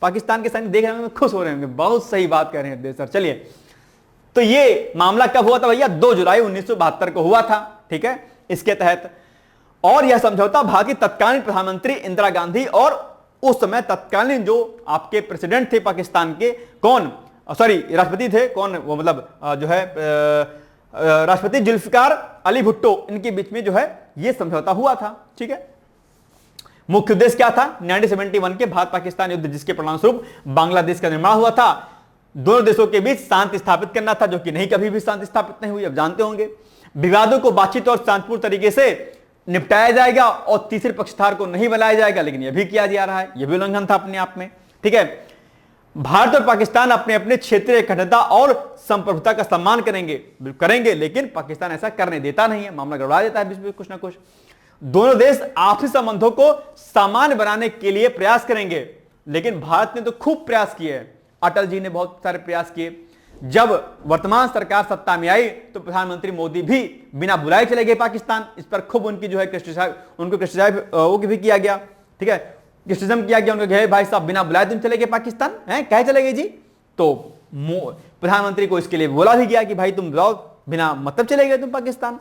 पाकिस्तान के सैनिक देख रहे होंगे, खुश हो रहे होंगे, बहुत सही बात कह रहे हैं हरदेव सर। चलिए तो ये मामला कब हुआ था भैया? 2 जुलाई 1972 को हुआ था, ठीक है, इसके तहत। और यह समझौता भारत की तत्कालीन प्रधानमंत्री इंदिरा गांधी और उस समय तत्कालीन जो आपके प्रेसिडेंट थे पाकिस्तान के, कौन, सॉरी राष्ट्रपति थे, कौन वो, मतलब जो है राष्ट्रपति जुल्फिकार अली भुट्टो, इनके बीच में जो है ये समझौता हुआ था, ठीक है। मुख्य उद्देश्य क्या था? 1971 के भारत पाकिस्तान युद्ध, जिसके परिणामस्वरूप बांग्लादेश का निर्माण हुआ था, दोनों देशों के बीच शांति स्थापित करना था, जो कि नहीं, कभी भी शांति स्थापित नहीं हुई, अब जानते होंगे। विवादों को बातचीत और शांतिपूर्ण तरीके से निपटाया जाएगा और तीसरे पक्षधार को नहीं बनाया जाएगा, लेकिन यह भी किया जा रहा है, यह भी उल्लंघन था अपने आप में, ठीक है। भारत और पाकिस्तान अपने अपने क्षेत्रीय अखंडता और संप्रभुता का सम्मान करेंगे, लेकिन पाकिस्तान ऐसा करने देता नहीं है, मामला गड़बड़ा देता है बीच में कुछ ना कुछ। दोनों देश आपसी संबंधों को सामान्य बनाने के लिए प्रयास करेंगे, लेकिन भारत ने तो खूब प्रयास किए, अटल जी ने बहुत सारे प्रयास किए। जब वर्तमान सरकार सत्ता में आई तो प्रधानमंत्री मोदी भी बिना बुलाए चले गए पाकिस्तान, इस पर खूब उनकी जो है क्रिटिसाइज वो भी किया गया, ठीक है, क्रिटिसिज्म किया गया उनको, भाई साहब बिना बुलाए तुम चले गए पाकिस्तान, हैं कहे चले गए जी? तो प्रधानमंत्री को इसके लिए बोला भी गया कि भाई तुम बुलाओ, बिना मतलब चले गए तुम पाकिस्तान।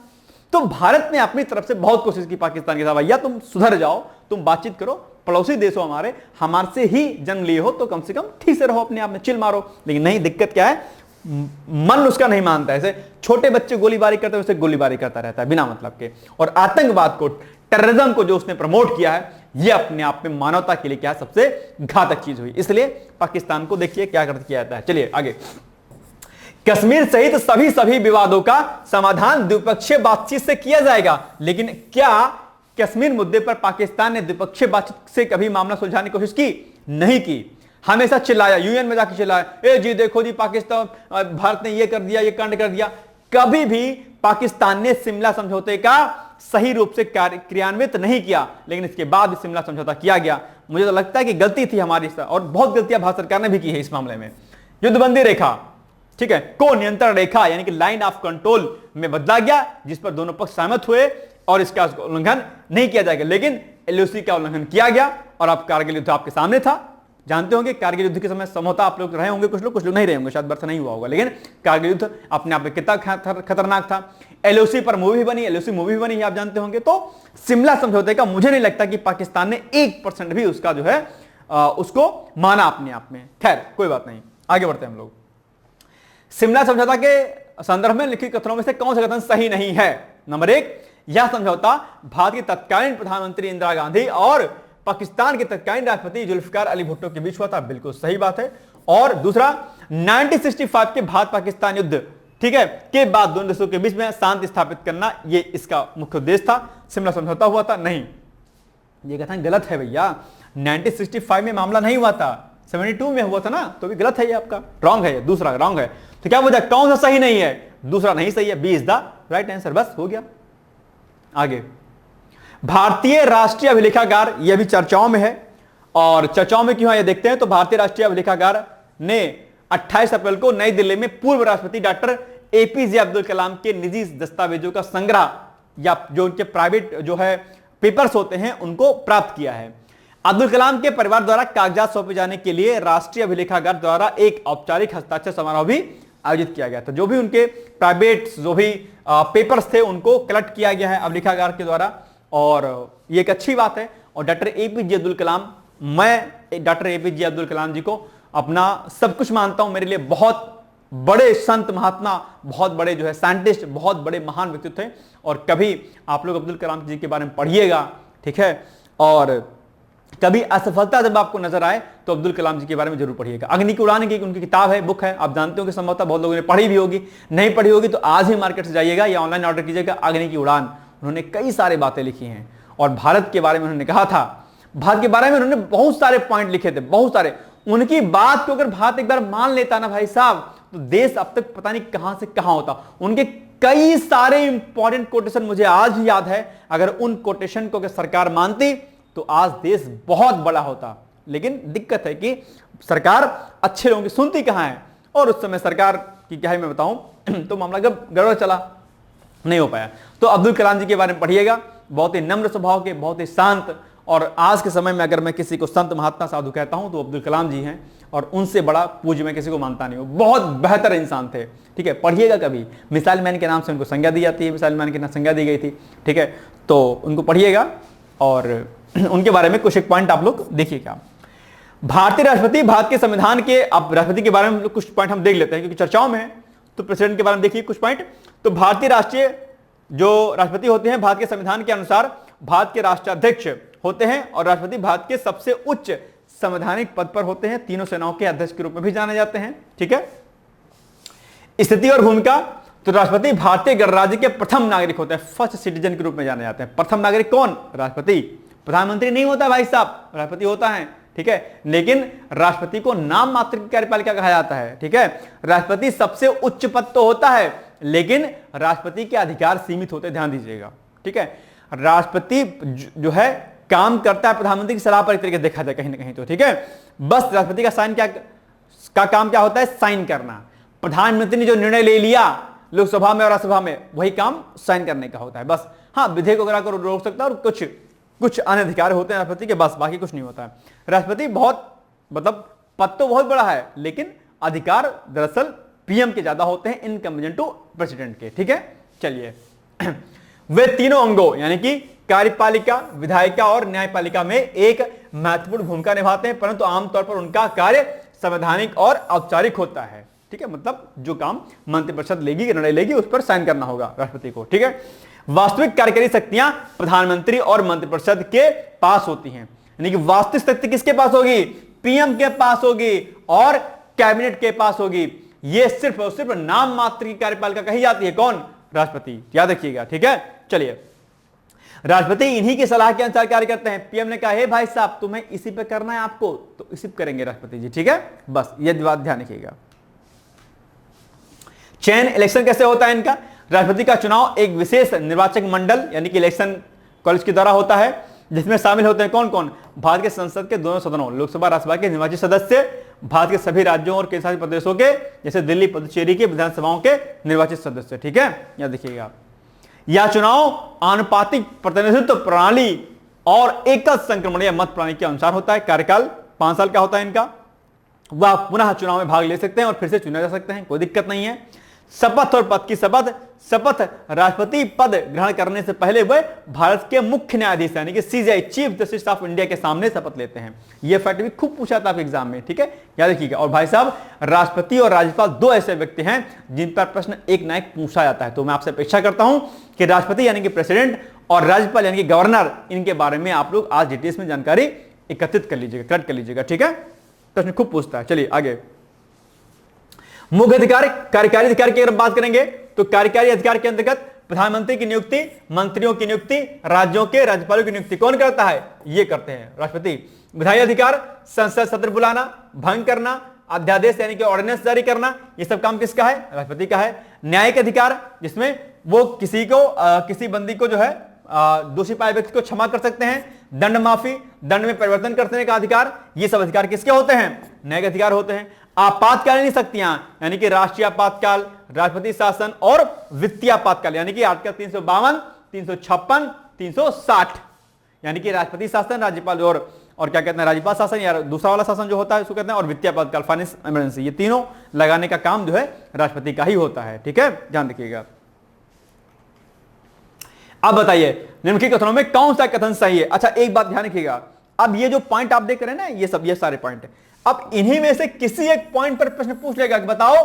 तो भारत ने अपनी तरफ से बहुत कोशिश की पाकिस्तान के साथ, भैया तुम सुधर जाओ, तुम बातचीत करो, पड़ोसी देश हो हमारे से ही जन्म लिए हो तो कम से कम ठीक से रहो, अपने आप में चिल मारो। लेकिन नहीं, दिक्कत क्या है, मन उसका नहीं मानता है। ऐसे छोटे बच्चे गोलीबारी करते हैं, उसे गोलीबारी करता रहता है बिना मतलब के। और आतंकवाद को, टेररिज्म को जो उसने प्रमोट किया है, यह अपने आप में मानवता के लिए क्या सबसे घातक चीज हुई। इसलिए पाकिस्तान को देखिए क्या किया जाता है। चलिए आगे। कश्मीर सहित सभी विवादों का समाधान द्विपक्षीय बातचीत से किया जाएगा। लेकिन क्या कश्मीर मुद्दे पर पाकिस्तान ने द्विपक्षीय बातचीत से कभी मामला सुलझाने की कोशिश की? नहीं की। हमेशा चिल्लाया, यूएन में जाकर चिल्लाया, ए जी देखो जी पाकिस्तान, भारत ने ये कर दिया, ये कांड कर दिया। कभी भी पाकिस्तान ने शिमला समझौते का सही रूप से क्रियान्वित नहीं किया। लेकिन इसके बाद भी शिमला समझौता किया गया। मुझे तो लगता है कि गलती थी हमारी, और बहुत गलतियां भारत सरकार ने भी की है इस मामले में। युद्धबंदी रेखा, ठीक है, को नियंत्रण रेखा यानी कि लाइन ऑफ कंट्रोल में बदला गया, जिस पर दोनों पक्ष सहमत हुए और इसका उल्लंघन नहीं किया जाएगा। लेकिन एलओसी का उल्लंघन किया गया। और अब कारगिल युद्ध आपके सामने था, जानते होंगे कारगिल युद्ध के समय समझौता आप लोग रहे होंगे, कुछ लोग नहीं रहे होंगे, शायद बर्थ नहीं हुआ होगा। लेकिन कारगिल युद्ध अपने आप में कितना खतरनाक था। एलओसी पर मूवी बनी, एलओसी मूवी भी बनी है, आप जानते होंगे। तो शिमला समझौते का मुझे नहीं लगता कि पाकिस्तान ने 1% भी उसका जो है उसको माना अपने आप में। खैर कोई बात नहीं, आगे बढ़ते हैं हम लोग। शिमला समझौता के संदर्भ में लिखित कथनों में से कौन सा कथन सही नहीं है? नंबर 1, यह समझौता भारत की तत्कालीन प्रधानमंत्री इंदिरा गांधी और पाकिस्तान के तत्कालीन राष्ट्रपति जुल्फिकार अली भुट्टो के बीच हुआ था। बिल्कुल सही बात है। और दूसरा, 1965 के भारत पाकिस्तान युद्ध, ठीक है, के बाद दोनों देशों के बीच में शांति स्थापित करना, यह इसका मुख्य उद्देश्य था। शिमला समझौता हुआ था? नहीं, यह कथन गलत है भैया। 1965 में मामला नहीं हुआ था, 72 में हुआ था ना, तो भी गलत है ये आपका, रॉन्ग है ये, दूसरा रॉन्ग है। तो क्या वजह, कौन सा सही नहीं है? दूसरा नहीं सही है, B is the right answer. बस हो गया। आगे, भारतीय राष्ट्रीय अभिलेखागार, यह भी चर्चाओं में है। और चर्चाओं में क्यों है ये देखते हैं। तो भारतीय राष्ट्रीय अभिलेखागार ने 28 अप्रैल को नई दिल्ली में पूर्व राष्ट्रपति डॉक्टर एपीजे अब्दुल कलाम के निजी दस्तावेजों का संग्रह, या जो उनके प्राइवेट जो है पेपर्स होते हैं, उनको प्राप्त किया है। अब्दुल कलाम के परिवार द्वारा कागजात सौंपे जाने के लिए राष्ट्रीय अभिलेखागार द्वारा एक औपचारिक हस्ताक्षर समारोह भी आयोजित किया गया था। जो भी उनके प्राइवेट जो भी पेपर्स थे उनको कलेक्ट किया गया है अभिलेखागार के द्वारा, और ये एक अच्छी बात है। और डॉक्टर एपीजे अब्दुल कलाम, मैं डॉक्टर एपीजे अब्दुल कलाम जी को अपना सब कुछ मानता हूं। मेरे लिए बहुत बड़े संत महात्मा, बहुत बड़े जो है साइंटिस्ट, बहुत बड़े महान व्यक्तित्व थे। और कभी आप लोग अब्दुल कलाम जी के बारे में पढ़िएगा, ठीक है, और कभी असफलता जब आपको नजर आए तो अब्दुल कलाम जी के बारे में जरूर पढ़िएगा। अग्नि की उड़ान की उनकी किताब है, बुक है, आप जानते हो कि संभवतः बहुत लोगों ने पढ़ी भी होगी। नहीं पढ़ी होगी तो आज ही मार्केट से जाइएगा या ऑनलाइन ऑर्डर कीजिएगा। अग्नि की उड़ान, उन्होंने कई सारे बातें लिखी हैं। और भारत के बारे में उन्होंने कहा था, भारत के बारे में उन्होंने बहुत सारे पॉइंट लिखे थे, बहुत सारे। उनकी बात को अगर भारत एक बार मान लेता ना भाई साहब, तो देश अब तक पता नहीं कहां से कहां होता। उनके कई सारे इंपॉर्टेंट कोटेशन मुझे आज ही याद है। अगर उन कोटेशन को सरकार मानती तो आज देश बहुत बड़ा होता। लेकिन दिक्कत है कि सरकार अच्छे लोगों की सुनती कहां है। और उस समय सरकार की क्या है मैं बताऊं तो मामला गड़बड़ चला, नहीं हो पाया। तो अब्दुल कलाम जी के बारे में पढ़िएगा, बहुत ही नम्र स्वभाव के, बहुत ही शांत। और आज के समय में अगर मैं किसी को संत महात्मा साधु कहता हूं तो अब्दुल कलाम जी हैं। और उनसे बड़ा पूज्य मैं किसी को मानता नहीं हूं। बहुत बेहतर इंसान थे, ठीक है, पढ़िएगा कभी। मिसाइल मैन के नाम से उनको संज्ञा दी जाती है, मिसाइल मैन के नाम संज्ञा दी गई थी, ठीक है। तो उनको पढ़िएगा और उनके बारे में कुछ एक पॉइंट आप लोग देखिएगा। भारतीय राष्ट्रपति, भारत के संविधान के, अब राष्ट्रपति के बारे में कुछ पॉइंट हम देख लेते हैं क्योंकि चर्चाओं में है। तो प्रेसिडेंट के बारे में देखिए कुछ पॉइंट। तो भारतीय राष्ट्रीय जो राष्ट्रपति होते हैं, भारत के संविधान के अनुसार भारत के राष्ट्राध्यक्ष होते हैं। और राष्ट्रपति भारत के सबसे उच्च संवैधानिक पद पर होते हैं, तीनों सेनाओं के अध्यक्ष के रूप में भी जाने जाते हैं, ठीक है। स्थिति और भूमिका, तो राष्ट्रपति भारतीय गणराज्य के प्रथम नागरिक होते हैं, फर्स्ट सिटीजन के रूप में जाने जाते हैं। प्रथम नागरिक कौन? राष्ट्रपति। प्रधानमंत्री नहीं होता भाई साहब, राष्ट्रपति होता है, ठीक है। लेकिन राष्ट्रपति को नाम मात्र की कार्यपालिका कहा जाता है, ठीक है। राष्ट्रपति सबसे उच्च पद तो होता है, लेकिन राष्ट्रपति के अधिकार सीमित होते, ध्यान दीजिएगा, ठीक है। राष्ट्रपति जो है काम करता है प्रधानमंत्री की सलाह पर, एक तरीके से देखा जाए कहीं ना कहीं तो, ठीक है। बस राष्ट्रपति का साइन का काम क्या होता है? साइन करना। प्रधानमंत्री ने जो निर्णय ले लिया लोकसभा में और राज्यसभा में, वही काम साइन करने का होता है बस। हाँ, विधेयक वगैरह को रोक सकता है और कुछ अन्य अधिकार होते हैं राष्ट्रपति के, बस, बाकी कुछ नहीं होता है। राष्ट्रपति बहुत मतलब पद तो बहुत बड़ा है, लेकिन अधिकार दरअसल पीएम के ज्यादा होते हैं इन कंपेरिजन टू प्रेसिडेंट के, ठीक है। चलिए वे तीनों अंगों यानी कि कार्यपालिका, विधायिका और न्यायपालिका में एक महत्वपूर्ण भूमिका निभाते हैं, परंतु आमतौर पर उनका कार्य संवैधानिक और औपचारिक होता है। ठीक है, मतलब जो काम मंत्रिपरिषद लेगी, निर्णय लेगी, उस पर साइन करना होगा राष्ट्रपति को। ठीक है, वास्तविक कार्यकारी शक्तियां प्रधानमंत्री और मंत्रिपरिषद के पास होती हैं, यानी कि वास्तविक शक्ति किसके पास होगी? पीएम के पास होगी और कैबिनेट के पास होगी। ये सिर्फ और सिर्फ नाम मात्र की कार्यपालिका कही जाती है, कौन? राष्ट्रपति। याद रखिएगा। ठीक है, चलिए, राष्ट्रपति इन्हीं की सलाह के अनुसार कार्य करते हैं। पीएम ने कहा है भाई साहब तुम्हें इसी पे करना है आपको, तो इसी पे करेंगे राष्ट्रपति जी। ठीक है, बस ये बात ध्यान रखिएगा। चयन इलेक्शन कैसे होता है इनका? राष्ट्रपति का चुनाव एक विशेष निर्वाचक मंडल यानी कि इलेक्शन कॉलेज के द्वारा होता है, जिसमें शामिल होते हैं कौन कौन? भारत के संसद के दोनों सदनों, लोकसभा राज्यसभा के निर्वाचित सदस्य, भारत के सभी राज्यों और केंद्रशासित प्रदेशों के जैसे दिल्ली, पुडुचेरी के विधानसभाओं के निर्वाचित सदस्य। ठीक है, यहां देखिएगा। यह चुनाव आनुपातिक प्रतिनिधित्व प्रणाली और एकल संक्रमण या मत प्रणाली के अनुसार होता है। कार्यकाल 5 साल का होता है इनका। वह पुनः चुनाव में भाग ले सकते हैं और फिर से चुने जा सकते हैं, कोई दिक्कत नहीं है। शपथ और पद की शपथ राष्ट्रपति पद ग्रहण करने से पहले वह भारत के मुख्य न्यायाधीश यानी कि CJI, chief justice of India के सामने शपथ लेते हैं। यह फैक्ट भी खूब पूछा था एग्जाम में। ठीक है, याद रखिएगा। और भाई साहब, राष्ट्रपति और राज्यपाल दो ऐसे व्यक्ति हैं जिन पर प्रश्न एक ना एक पूछा जाता है, तो मैं आपसे अपेक्षा करता हूं कि राष्ट्रपति यानी कि प्रेसिडेंट और राज्यपाल यानी कि गवर्नर, इनके बारे में आप लोग आज डिटेल्स में जानकारी एकत्रित कर लीजिएगा, कलेक्ट कर लीजिएगा। ठीक है, प्रश्न खूब पूछता है। चलिए आगे। मुख्य अधिकार, कार्यकारी अधिकार की अगर बात करेंगे तो कार्यकारी अधिकार के अंतर्गत प्रधानमंत्री की नियुक्ति, मंत्रियों की नियुक्ति, राज्यों के राज्यपालों की नियुक्ति कौन करता है? ये करते हैं राष्ट्रपति। विधायी अधिकार, संसद सत्र बुलाना, भंग करना, अध्यादेश यानी कि ऑर्डिनेंस जारी करना, ये सब काम किसका है? राष्ट्रपति का है। न्यायिक अधिकार, जिसमें वो किसी बंदी को जो है दोषी पाए व्यक्ति को क्षमा कर सकते हैं। दंड माफी, दंड में परिवर्तन करने का अधिकार, ये सब अधिकार किसके होते हैं? न्यायिक अधिकार होते हैं। आपातकालीन शक्तियां यानी कि राष्ट्रीय आपातकाल, राष्ट्रपति शासन और वित्तीय आपातकाल यानी कि आर्टिकल 352, 356, 360 यानी कि राष्ट्रपति शासन, राज्यपाल और क्या कहते हैं, राज्यपाल शासन या दूसरा वाला शासन जो होता है उसको कहते हैं, और वित्तीय आपातकाल, फाइनेंस इमरजेंसी, ये तीनों लगाने का काम जो है राष्ट्रपति का ही होता है। ठीक है, ध्यान रखिएगा। अब बताइए निम्नलिखित कथनों में कौन सा कथन सही है? अच्छा, एक बात ध्यान रखिएगा। अब ये जो पॉइंट आप देख रहे हैं ना, ये सारे पॉइंट है। अब इन्हीं में से किसी एक पॉइंट पर प्रश्न पूछ लेगा कि बताओ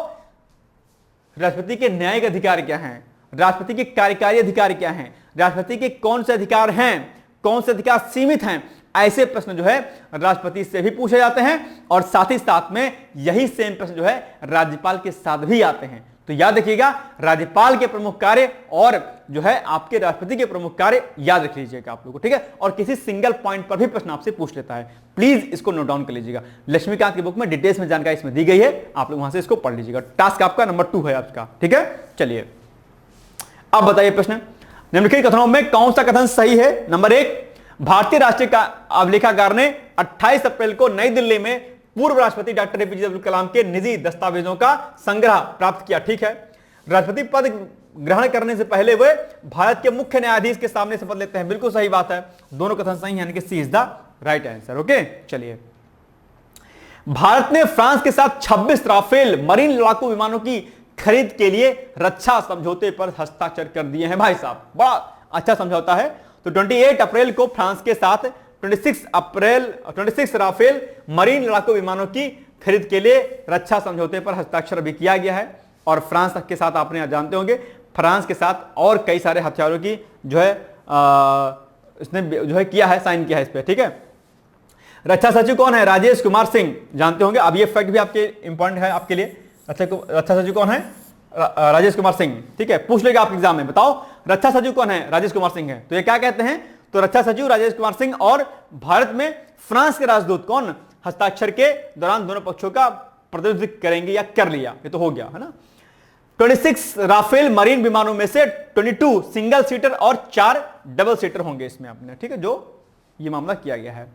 राष्ट्रपति के न्यायिक अधिकार क्या हैं, राष्ट्रपति के कार्यकारी अधिकार क्या हैं, राष्ट्रपति के कौन से अधिकार हैं, कौन से अधिकार सीमित हैं। ऐसे प्रश्न जो है राष्ट्रपति से भी पूछे जाते हैं और साथ ही साथ में यही सेम प्रश्न जो है राज्यपाल के साथ भी आते हैं। तो याद रखिएगा, राज्यपाल के प्रमुख कार्य और जो है आपके राष्ट्रपति के प्रमुख कार्य याद रख लीजिएगा आप लोगों को। ठीक है, और किसी सिंगल पॉइंट पर भी प्रश्न आपसे पूछ लेता है, प्लीज इसको नोट डाउन कर लीजिएगा। लक्ष्मीकांत की बुक में डिटेल्स में जानकारी इसमें दी गई है, आप लोग वहां से इसको पढ़ लीजिएगा। टास्क आपका नंबर 2 है आपका। ठीक है, चलिए अब बताइए प्रश्न, निम्नलिखित कथनों में कौन सा कथन सही है? नंबर 1, भारतीय राष्ट्रीय अभिलेखागार ने 28 अप्रैल को नई दिल्ली में पूर्व राष्ट्रपति डॉक्टर एपीजे अब्दुल कलाम के निजी दस्तावेजों का संग्रह प्राप्त किया। ठीक है, राष्ट्रपति पद ग्रहण करने से पहले वे भारत के मुख्य न्यायाधीश के सामने शपथ लेते हैं। बिल्कुल सही बात है, दोनों कथन सही हैं, यानी कि C is the right answer. Okay, चलिए। भारत ने फ्रांस के साथ 26 राफेल मरीन लड़ाकू विमानों की खरीद के लिए रक्षा समझौते पर हस्ताक्षर कर दिए हैं। भाई साहब, बड़ा अच्छा समझौता है। तो 28 अप्रैल को फ्रांस के साथ 26 राफेल मरीन लड़ाकू विमानों की खरीद के लिए रक्षा समझौते पर हस्ताक्षर भी किया गया है। और फ्रांस के साथ आपने जानते होंगे, फ्रांस के साथ और कई सारे हथियारों की जो है इसने जो है किया है, साइन किया है इस पे। ठीक है, रक्षा सचिव कौन है? राजेश कुमार सिंह, जानते होंगे। अब ये फैक्ट भी आपके इंपॉर्टेंट है आपके लिए। रक्षा सचिव कौन है? राजेश कुमार सिंह। ठीक है, पूछ लेगा आप एग्जाम में, बताओ रक्षा सचिव कौन है? राजेश कुमार सिंह है। तो ये क्या कहते हैं? तो रक्षा सचिव राजेश कुमार सिंह और भारत में फ्रांस के राजदूत कौन? हस्ताक्षर के दौरान दोनों पक्षों का प्रतिनिधित्व करेंगे या कर लिया, ये तो हो गया है ना। 26 राफेल मरीन विमानों में से 22 सिंगल सीटर और 4 डबल सीटर होंगे इसमें अपने। ठीक है, जो ये मामला किया गया है।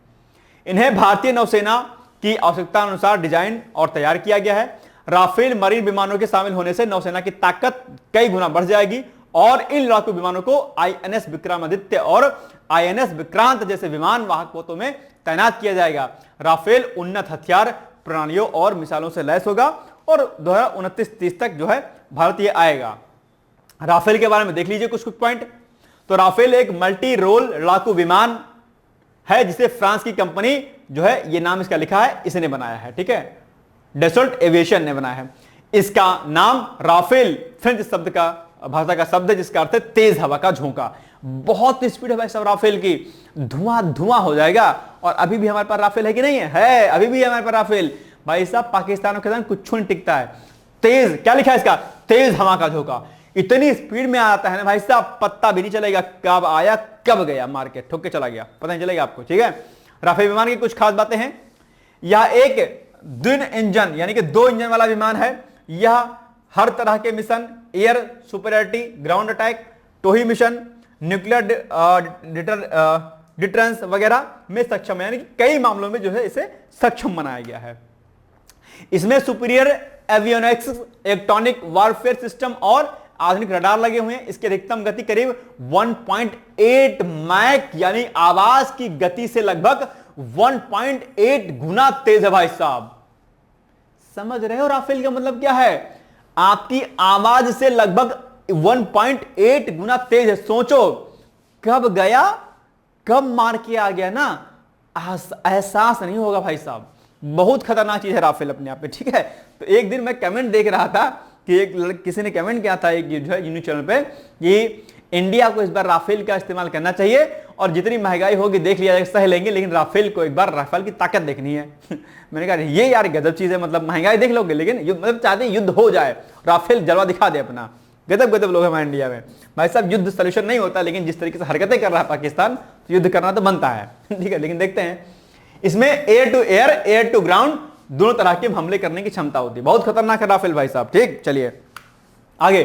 इन्हें भारतीय नौसेना की आवश्यकता अनुसार डिजाइन और तैयार किया गया है। राफेल मरीन विमानों के शामिल होने से नौसेना की ताकत कई गुना बढ़ जाएगी और इन लड़ाकू विमानों को आईएनएस विक्रमादित्य और आईएनएस विक्रांत जैसे विमान वाहक पोतों में तैनात किया जाएगा। राफेल उन्नत हथियार प्रणालियों और मिसाइलों से लैस होगा और 2029-30 तक जो है भारत ये आएगा। राफेल के बारे में देख लीजिए कुछ पॉइंट। तो राफेल एक मल्टी रोल लड़ाकू विमान है जिसे फ्रांस की कंपनी जो है, ये नाम इसका लिखा है, इसने बनाया है, ठीक है, डेसोल्ट एविएशन ने बनाया है। इसका नाम राफेल फ्रेंच शब्द का, भाषा का शब्द है जिसका अर्थ है तेज हवा का झोंका। बहुत स्पीड है भाई साहब राफेल की, धुआं धुआं हो जाएगा। और अभी भी हमारे पास राफेल है कि नहीं है, अभी भी हमारे पास राफेल। भाई साहब पाकिस्तान के साथ कुछ नहीं टिकता है। तेज, क्या लिखा है इसका, तेज हवा का झोंका। इतनी स्पीड में आता है ना भाई साहब, पता भी नहीं चलेगा कब आया कब गया, मार के ठोक के चला गया, पता नहीं चलेगा आपको, ठीक है। राफेल विमान की कुछ खास बातें हैं। यह एक द्विन इंजन यानी कि 2 इंजन वाला विमान है। यह हर तरह के mission, air superiority, ground attack, टोही मिशन, न्यूक्लियर डिटरेंस वगैरह में सक्षम है, यानी कि कई मामलों में जो है इसे सक्षम बनाया गया है। इसमें superior avionics, electronic warfare system और आधुनिक रडार लगे हुए हैं। इसकी अधिकतम गति करीब 1.8 मैक यानी आवाज की गति से लगभग 1.8 गुना तेज है भाई साहब। समझ रहे हो राफेल का मतलब क्या है, आपकी आवाज से लगभग 1.8 गुना तेज है। सोचो कब गया कब मार के आ गया ना, एहसास नहीं होगा भाई साहब। बहुत खतरनाक चीज है राफेल अपने आप में, ठीक है। तो एक दिन मैं कमेंट देख रहा था कि किसी ने कमेंट किया था एक जो है यूट्यूब चैनल पे कि इंडिया को इस बार राफेल का इस्तेमाल करना चाहिए और जितनी महंगाई होगी देख लिया जाएगा, सह लेंगे, लेकिन राफेल को एक बार राफेल की ताकत देखनी है। मैंने कहा ये यार गजब चीज है, मतलब महंगाई देख लोगे लेकिन मतलब चाहते हैं युद्ध हो जाए, राफेल जलवा दिखा दे अपना। गजब गजब लोग हमारे इंडिया में भाई साहब। युद्ध सोल्यूशन नहीं होता, लेकिन जिस तरीके से हरकतें कर रहा है पाकिस्तान, तो युद्ध करना तो बनता है, ठीक है। लेकिन देखते हैं, इसमें air to air, air to ground दोनों तरह के हमले करने की क्षमता होती है। बहुत खतरनाक है राफेल भाई साहब, ठीक। चलिए आगे,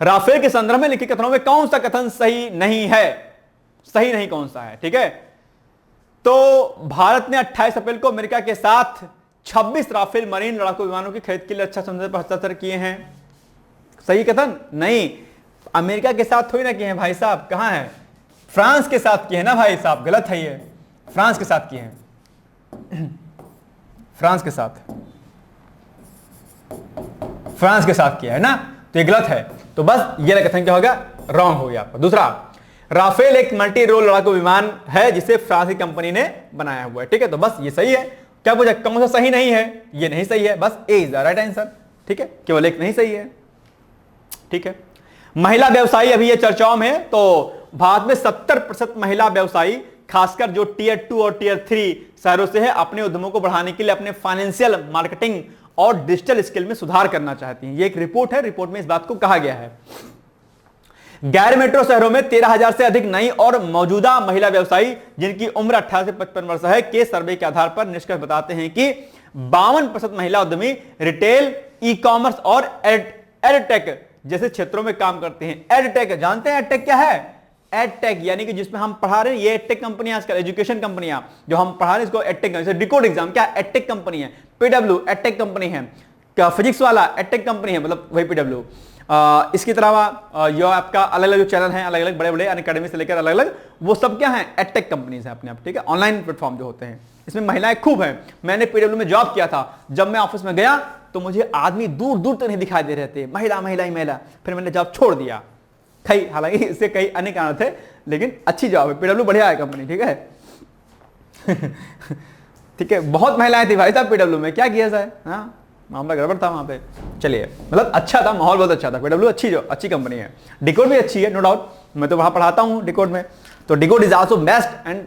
राफेल के संदर्भ में लिखित कथनों में कौन सा कथन सही नहीं है, सही नहीं कौन सा है, ठीक है। तो भारत ने 28 अप्रैल को अमेरिका के साथ 26 राफेल मरीन लड़ाकू विमानों की खरीद के लिए अच्छा समझौते पर हस्ताक्षर किए हैं। सही कथन नहीं, अमेरिका के साथ थोड़ी ना किए हैं भाई साहब, कहां है, फ्रांस के साथ किए हैं ना भाई साहब, गलत है ये, फ्रांस के साथ किए हैं, फ्रांस के साथ, फ्रांस के साथ किया है ना, तो ये गलत है। तो बस ये कथन क्या होगा, रॉन्ग हो गया आपका। दूसरा, राफेल एक मल्टी रोल लड़ाकू विमान है जिसे फ्रांसीसी कंपनी ने बनाया हुआ है, ठीक है। तो बस ये सही है। क्या पूछा कौन सा सही नहीं है, ये नहीं सही है, बस ए इज द राइट आंसर, ठीक है। केवल एक नहीं सही है, ठीक है। महिला व्यवसायी अभी ये चर्चाओं में है, तो भारत में 70% महिला व्यवसायी खासकर जो टियर 2 और टियर 3 शहरों से है, अपने उद्यमों को बढ़ाने के लिए अपने फाइनेंशियल, मार्केटिंग और डिजिटल स्किल में सुधार करना चाहती हैं। ये एक रिपोर्ट है, रिपोर्ट में इस बात को कहा गया है। गैर मेट्रो शहरों में 13,000 से अधिक नई और मौजूदा महिला व्यवसायी जिनकी उम्र 18 से 55 वर्ष है के सर्वे के आधार पर निष्कर्ष बताते हैं कि 52% महिला उद्यमी रिटेल, ई कॉमर्स और एडटेक जैसे क्षेत्रों में काम करते हैं। एडटेक जानते हैं, एडटेक क्या है, एडटेक यानी कि जिसमें हम पढ़ा रहे हैं, ये एडटेक कंपनियां आजकल, एजुकेशन कंपनियां जो हम पढ़ा रहे हैं इसको एडटेक, जैसे डिकोड एग्जाम क्या एडटेक कंपनी है, पीडब्ल्यू एडटेक कंपनी है, क्या फिजिक्स वाला एडटेक कंपनी है, मतलब वही पीडब्ल्यू। इसके अलावा ये आपका अलग अलग जो चैनल हैं, अलग अलग बड़े बड़े अनअकैडमी से लेकर अलग अलग, वो सब क्या है, एडटेक कंपनीज हैं अपने आप, ठीक है। ऑनलाइन प्लेटफॉर्म जो होते हैं, इसमें महिलाएं खूब हैं। मैंने पीडब्ल्यू में जॉब किया था, जब मैं ऑफिस में गया तो मुझे आदमी दूर दूर तक नहीं दिखाई दे रहे थे, महिला महिला ही महिला। फिर मैंने जॉब छोड़ दिया, कई हालांकि इससे कई अन्य कारण थे, लेकिन अच्छी जॉब है, पीडब्ल्यू बढ़िया है कंपनी, ठीक है। ठीक है, बहुत महिलाएं थी भाई साहब पीडब्ल्यू में, क्या किया जाए, हाँ मामला गड़बड़ था वहां पे। चलिए, मतलब अच्छा था, माहौल बहुत अच्छा था, पीडब्ल्यू अच्छी कंपनी है। डिकोड भी अच्छी है, नो डाउट, मैं तो वहां पढ़ाता हूं डिकोड में, तो decode is also best. And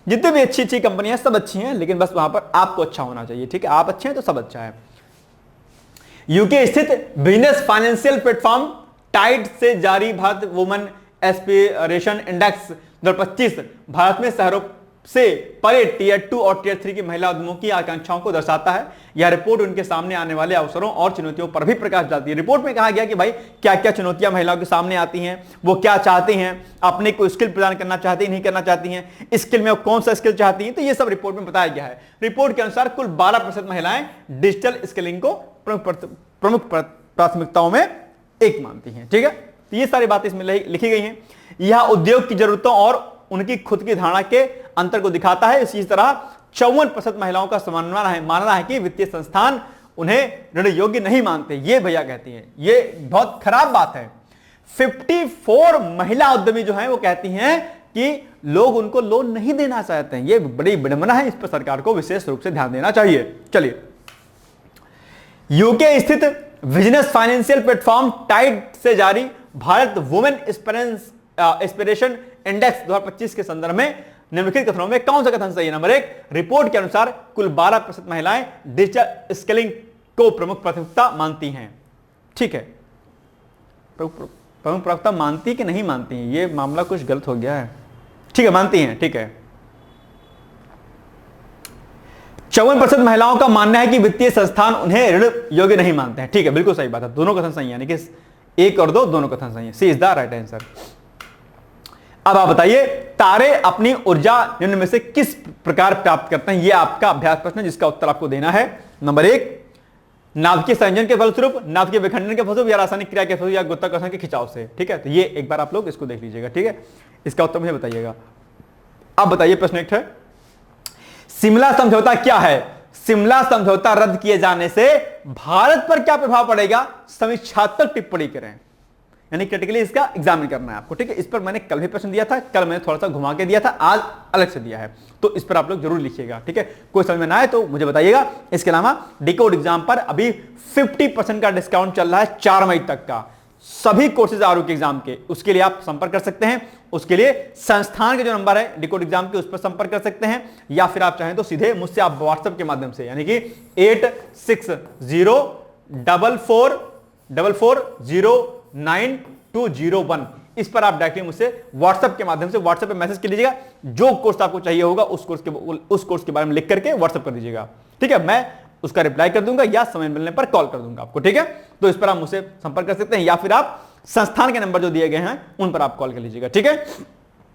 जितनी भी अच्छी अच्छी कंपनियां सब अच्छी हैं, लेकिन बस वहां पर आपको अच्छा होना चाहिए, ठीक है। आप अच्छे हैं तो सब अच्छा है। यूके स्थित बिजनेस फाइनेंशियल प्लेटफॉर्म टाइड से जारी Bharat woman aspiration index 2025 Bharat में शहरों से परे टियर 2 और टियर 3 की महिला उद्यमों की आकांक्षाओं को दर्शाता है। यह रिपोर्ट उनके सामने आने वाले अवसरों और चुनौतियों पर भी प्रकाश डालती है। रिपोर्ट में कहा गया कि भाई क्या क्या चुनौतियां महिलाओं के सामने आती हैं, वो क्या चाहती हैं, अपने को स्किल प्रदान करना चाहती हैं, नहीं करना चाहती हैं, स्किल में वो कौन सा स्किल चाहती हैं, तो ये सब रिपोर्ट में बताया गया है। रिपोर्ट के अनुसार कुल 12% महिलाएं डिजिटल स्किलिंग को प्रमुख प्राथमिकताओं में एक मानती हैं, ठीक है। तो ये सारी बातें इसमें लिखी गई हैं। यह उद्योग की जरूरतों और उनकी खुद की धारणा के अंतर को दिखाता है। इसी तरह 54% महिलाओं का मानना है कि वित्तीय संस्थान उन्हें ऋण योग्य नहीं मानते। ये भैया कहती हैं, ये बहुत खराब बात है। 54 महिला उद्यमी जो हैं वो कहती हैं कि लोग उनको लोन नहीं देना चाहते हैं। ये बड़ी विडंबना है, इस पर सरकार को विशेष रूप से ध्यान देना चाहिए। चलिए, यूके स्थित बिजनेस फाइनेंशियल प्लेटफॉर्म टाइड से जारी भारत वुमेन एस्पिरेशन इंडेक्स 2025 के संदर्भ में निम्नलिखित कथनों में कौन सा कथन सही है? नंबर 1, रिपोर्ट के अनुसार कुल 12% महिलाएं डिजिटल स्किलिंग को प्रमुख प्राथमिकता मानती हैं। ठीक है, प्रमुख प्राथमिकता मानती कि नहीं मानती हैं, ये मामला कुछ गलत हो गया है। ठीक है, मानती हैं। ठीक है, 54% महिलाओं का मानना है कि वित्तीय संस्थान उन्हें ऋण योग्य नहीं मानते हैं। ठीक है, बिल्कुल सही बात है, दोनों कथन सही है, यानी कि 1 और 2 दोनों कथन सही है। सी इज द राइट आंसर। अब आप बताइए, तारे अपनी ऊर्जा निम्न में से किस प्रकार प्राप्त करते हैं? यह आपका अभ्यास प्रश्न है जिसका उत्तर आपको देना है। नंबर 1, नाभिकीय संयोजन के फलस्वरूप, नाभिकीय विखंडन के फलस्वरूप, या रासायनिक क्रिया के फलस्वरूप, या गुरुत्वाकर्षण के खिंचाव से। ठीक है, तो ये एक बार आप लोग इसको देख लीजिएगा। ठीक है, इसका उत्तर मुझे बताइएगा। अब बताइए, प्रश्न 1 है, शिमला समझौता क्या है? शिमला समझौता रद्द किए जाने से भारत पर क्या प्रभाव पड़ेगा? समीक्षात्मक टिप्पणी करें, यानी क्रिटिकली इसका एग्जामिन करना है आपको। ठीक है, इस पर मैंने कल भी प्रश्न दिया था, कल मैंने थोड़ा सा घुमा के दिया था, आज अलग से दिया है, तो इस पर आप लोग जरूर लिखिएगा। ठीक है, कोई समझ में ना आए तो मुझे बताइएगा। इसके अलावा डिकोड एग्जाम पर अभी 50% का डिस्काउंट चल रहा है 4 मई तक का, सभी कोर्सेज आरओ के एग्जाम के। उसके लिए आप संपर्क कर सकते हैं। उसके लिए संस्थान के जो नंबर है डिकोड एग्जाम के, उस पर संपर्क कर सकते हैं, या फिर आप चाहें तो सीधे मुझसे आप व्हाट्सएप के माध्यम से, यानी कि 860444092201 इस पर आप डायरेक्टली मुझसे व्हाट्सएप के माध्यम से व्हाट्सएप पे मैसेज कर लीजिएगा। जो कोर्स आपको चाहिए होगा उस कोर्स के बारे में लिख करके व्हाट्सएप कर दीजिएगा। ठीक है, मैं उसका रिप्लाई कर दूंगा या समय मिलने पर कॉल कर दूंगा आपको। ठीक है, तो इस पर आप मुझसे संपर्क कर सकते हैं, या फिर आप संस्थान के नंबर जो दिए गए हैं उन पर आप कॉल कर लीजिएगा। ठीक है,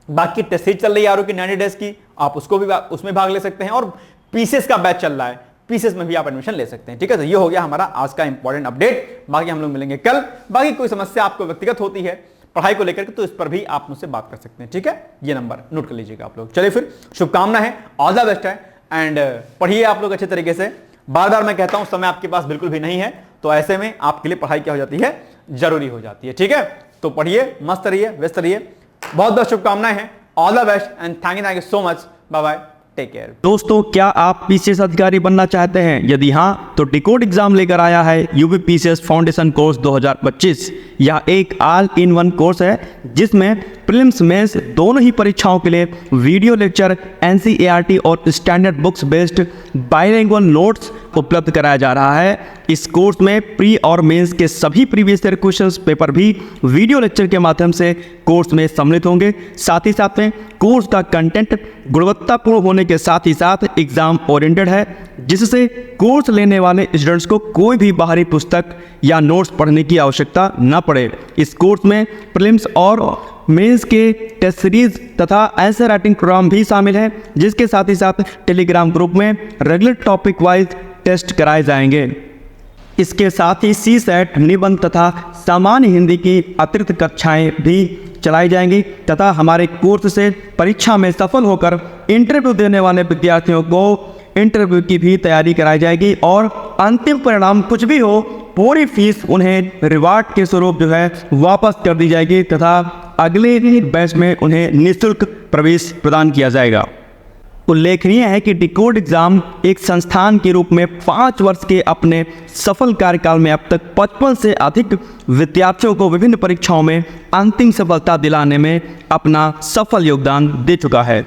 बाकी टेस्ट सीरीज चल रही है आरओ की 90 डेज की, आप उसको भी उसमें भाग ले सकते हैं, और पीसीएस का बैच चल रहा है, पीसीएस में भी आप एडमिशन ले सकते हैं। ठीक है, तो ये हो गया हमारा आज का इंपॉर्टेंट अपडेट। बाकी हम लोग मिलेंगे कल। बाकी कोई समस्या आपको व्यक्तिगत होती है पढ़ाई को लेकर के, तो इस पर भी आप मुझसे बात कर सकते हैं। ठीक है, ये नंबर नोट कर लीजिएगा आप लोग। चलिए फिर, शुभकामना है, ऑल द बेस्ट है, एंड पढ़िए आप लोग अच्छे तरीके से। बार बार मैं कहता हूं समय आपके पास बिल्कुल भी नहीं है, तो ऐसे में आपके लिए पढ़ाई क्या हो जाती है? जरूरी हो जाती है। ठीक है, तो पढ़िए, मस्त रहिए, व्यस्त रहिए। बहुत बहुत शुभकामनाएं हैं, all the best and thank you so much. Bye bye, take care. दोस्तों, क्या आप पीसीएस अधिकारी बनना चाहते हैं? यदि हाँ, तो डिकोड एग्जाम लेकर आया है यूपी पीसीएस फाउंडेशन कोर्स 2025। यह एक ऑल इन वन कोर्स है जिसमें प्रीलिम्स मेंस दोनों ही परीक्षाओं के लिए वीडियो लेक्चर, एनसीईआरटी और standard books based bilingual notes उपलब्ध कराया जा रहा है। इस कोर्स में प्री और मेंस के सभी प्रीवियस ईयर क्वेश्चंस पेपर भी वीडियो लेक्चर के माध्यम से कोर्स में सम्मिलित होंगे। साथ ही साथ में कोर्स का कंटेंट गुणवत्तापूर्ण होने के साथ ही साथ एग्जाम ओरिएंटेड है, जिससे कोर्स लेने वाले स्टूडेंट्स को कोई भी बाहरी पुस्तक या नोट्स पढ़ने की आवश्यकता न पड़े। इस कोर्स में प्रीलिम्स और मेंस के टेस्ट सीरीज तथा आंसर राइटिंग प्रोग्राम भी शामिल है, जिसके साथ ही साथ टेलीग्राम ग्रुप में रेगुलर टॉपिक वाइज टेस्ट कराए जाएंगे। इसके साथ ही सीसेट, निबंध तथा सामान्य हिंदी की अतिरिक्त कक्षाएं भी चलाई जाएंगी तथा हमारे कोर्स से परीक्षा में सफल होकर इंटरव्यू देने वाले विद्यार्थियों को इंटरव्यू की भी तैयारी कराई जाएगी, और अंतिम परिणाम कुछ भी हो, पूरी फीस उन्हें रिवार्ड के स्वरूप जो है वापस कर दी जाएगी तथा अगले बैच में उन्हें निःशुल्क प्रवेश प्रदान किया जाएगा। उल्लेखनीय है कि डिकोड एग्जाम एक संस्थान के रूप में 5 वर्ष के अपने सफल कार्यकाल में अब तक 55 से अधिक विद्यार्थियों को विभिन्न परीक्षाओं में अंतिम सफलता दिलाने में अपना सफल योगदान दे चुका है।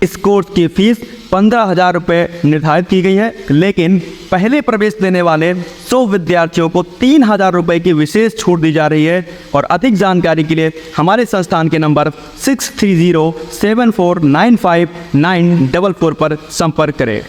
इस कोर्स की फीस 15,000 रुपये निर्धारित की गई है, लेकिन पहले प्रवेश देने वाले 100 विद्यार्थियों को 3,000 रुपये की विशेष छूट दी जा रही है। और अधिक जानकारी के लिए हमारे संस्थान के नंबर 6307495944 पर संपर्क करें।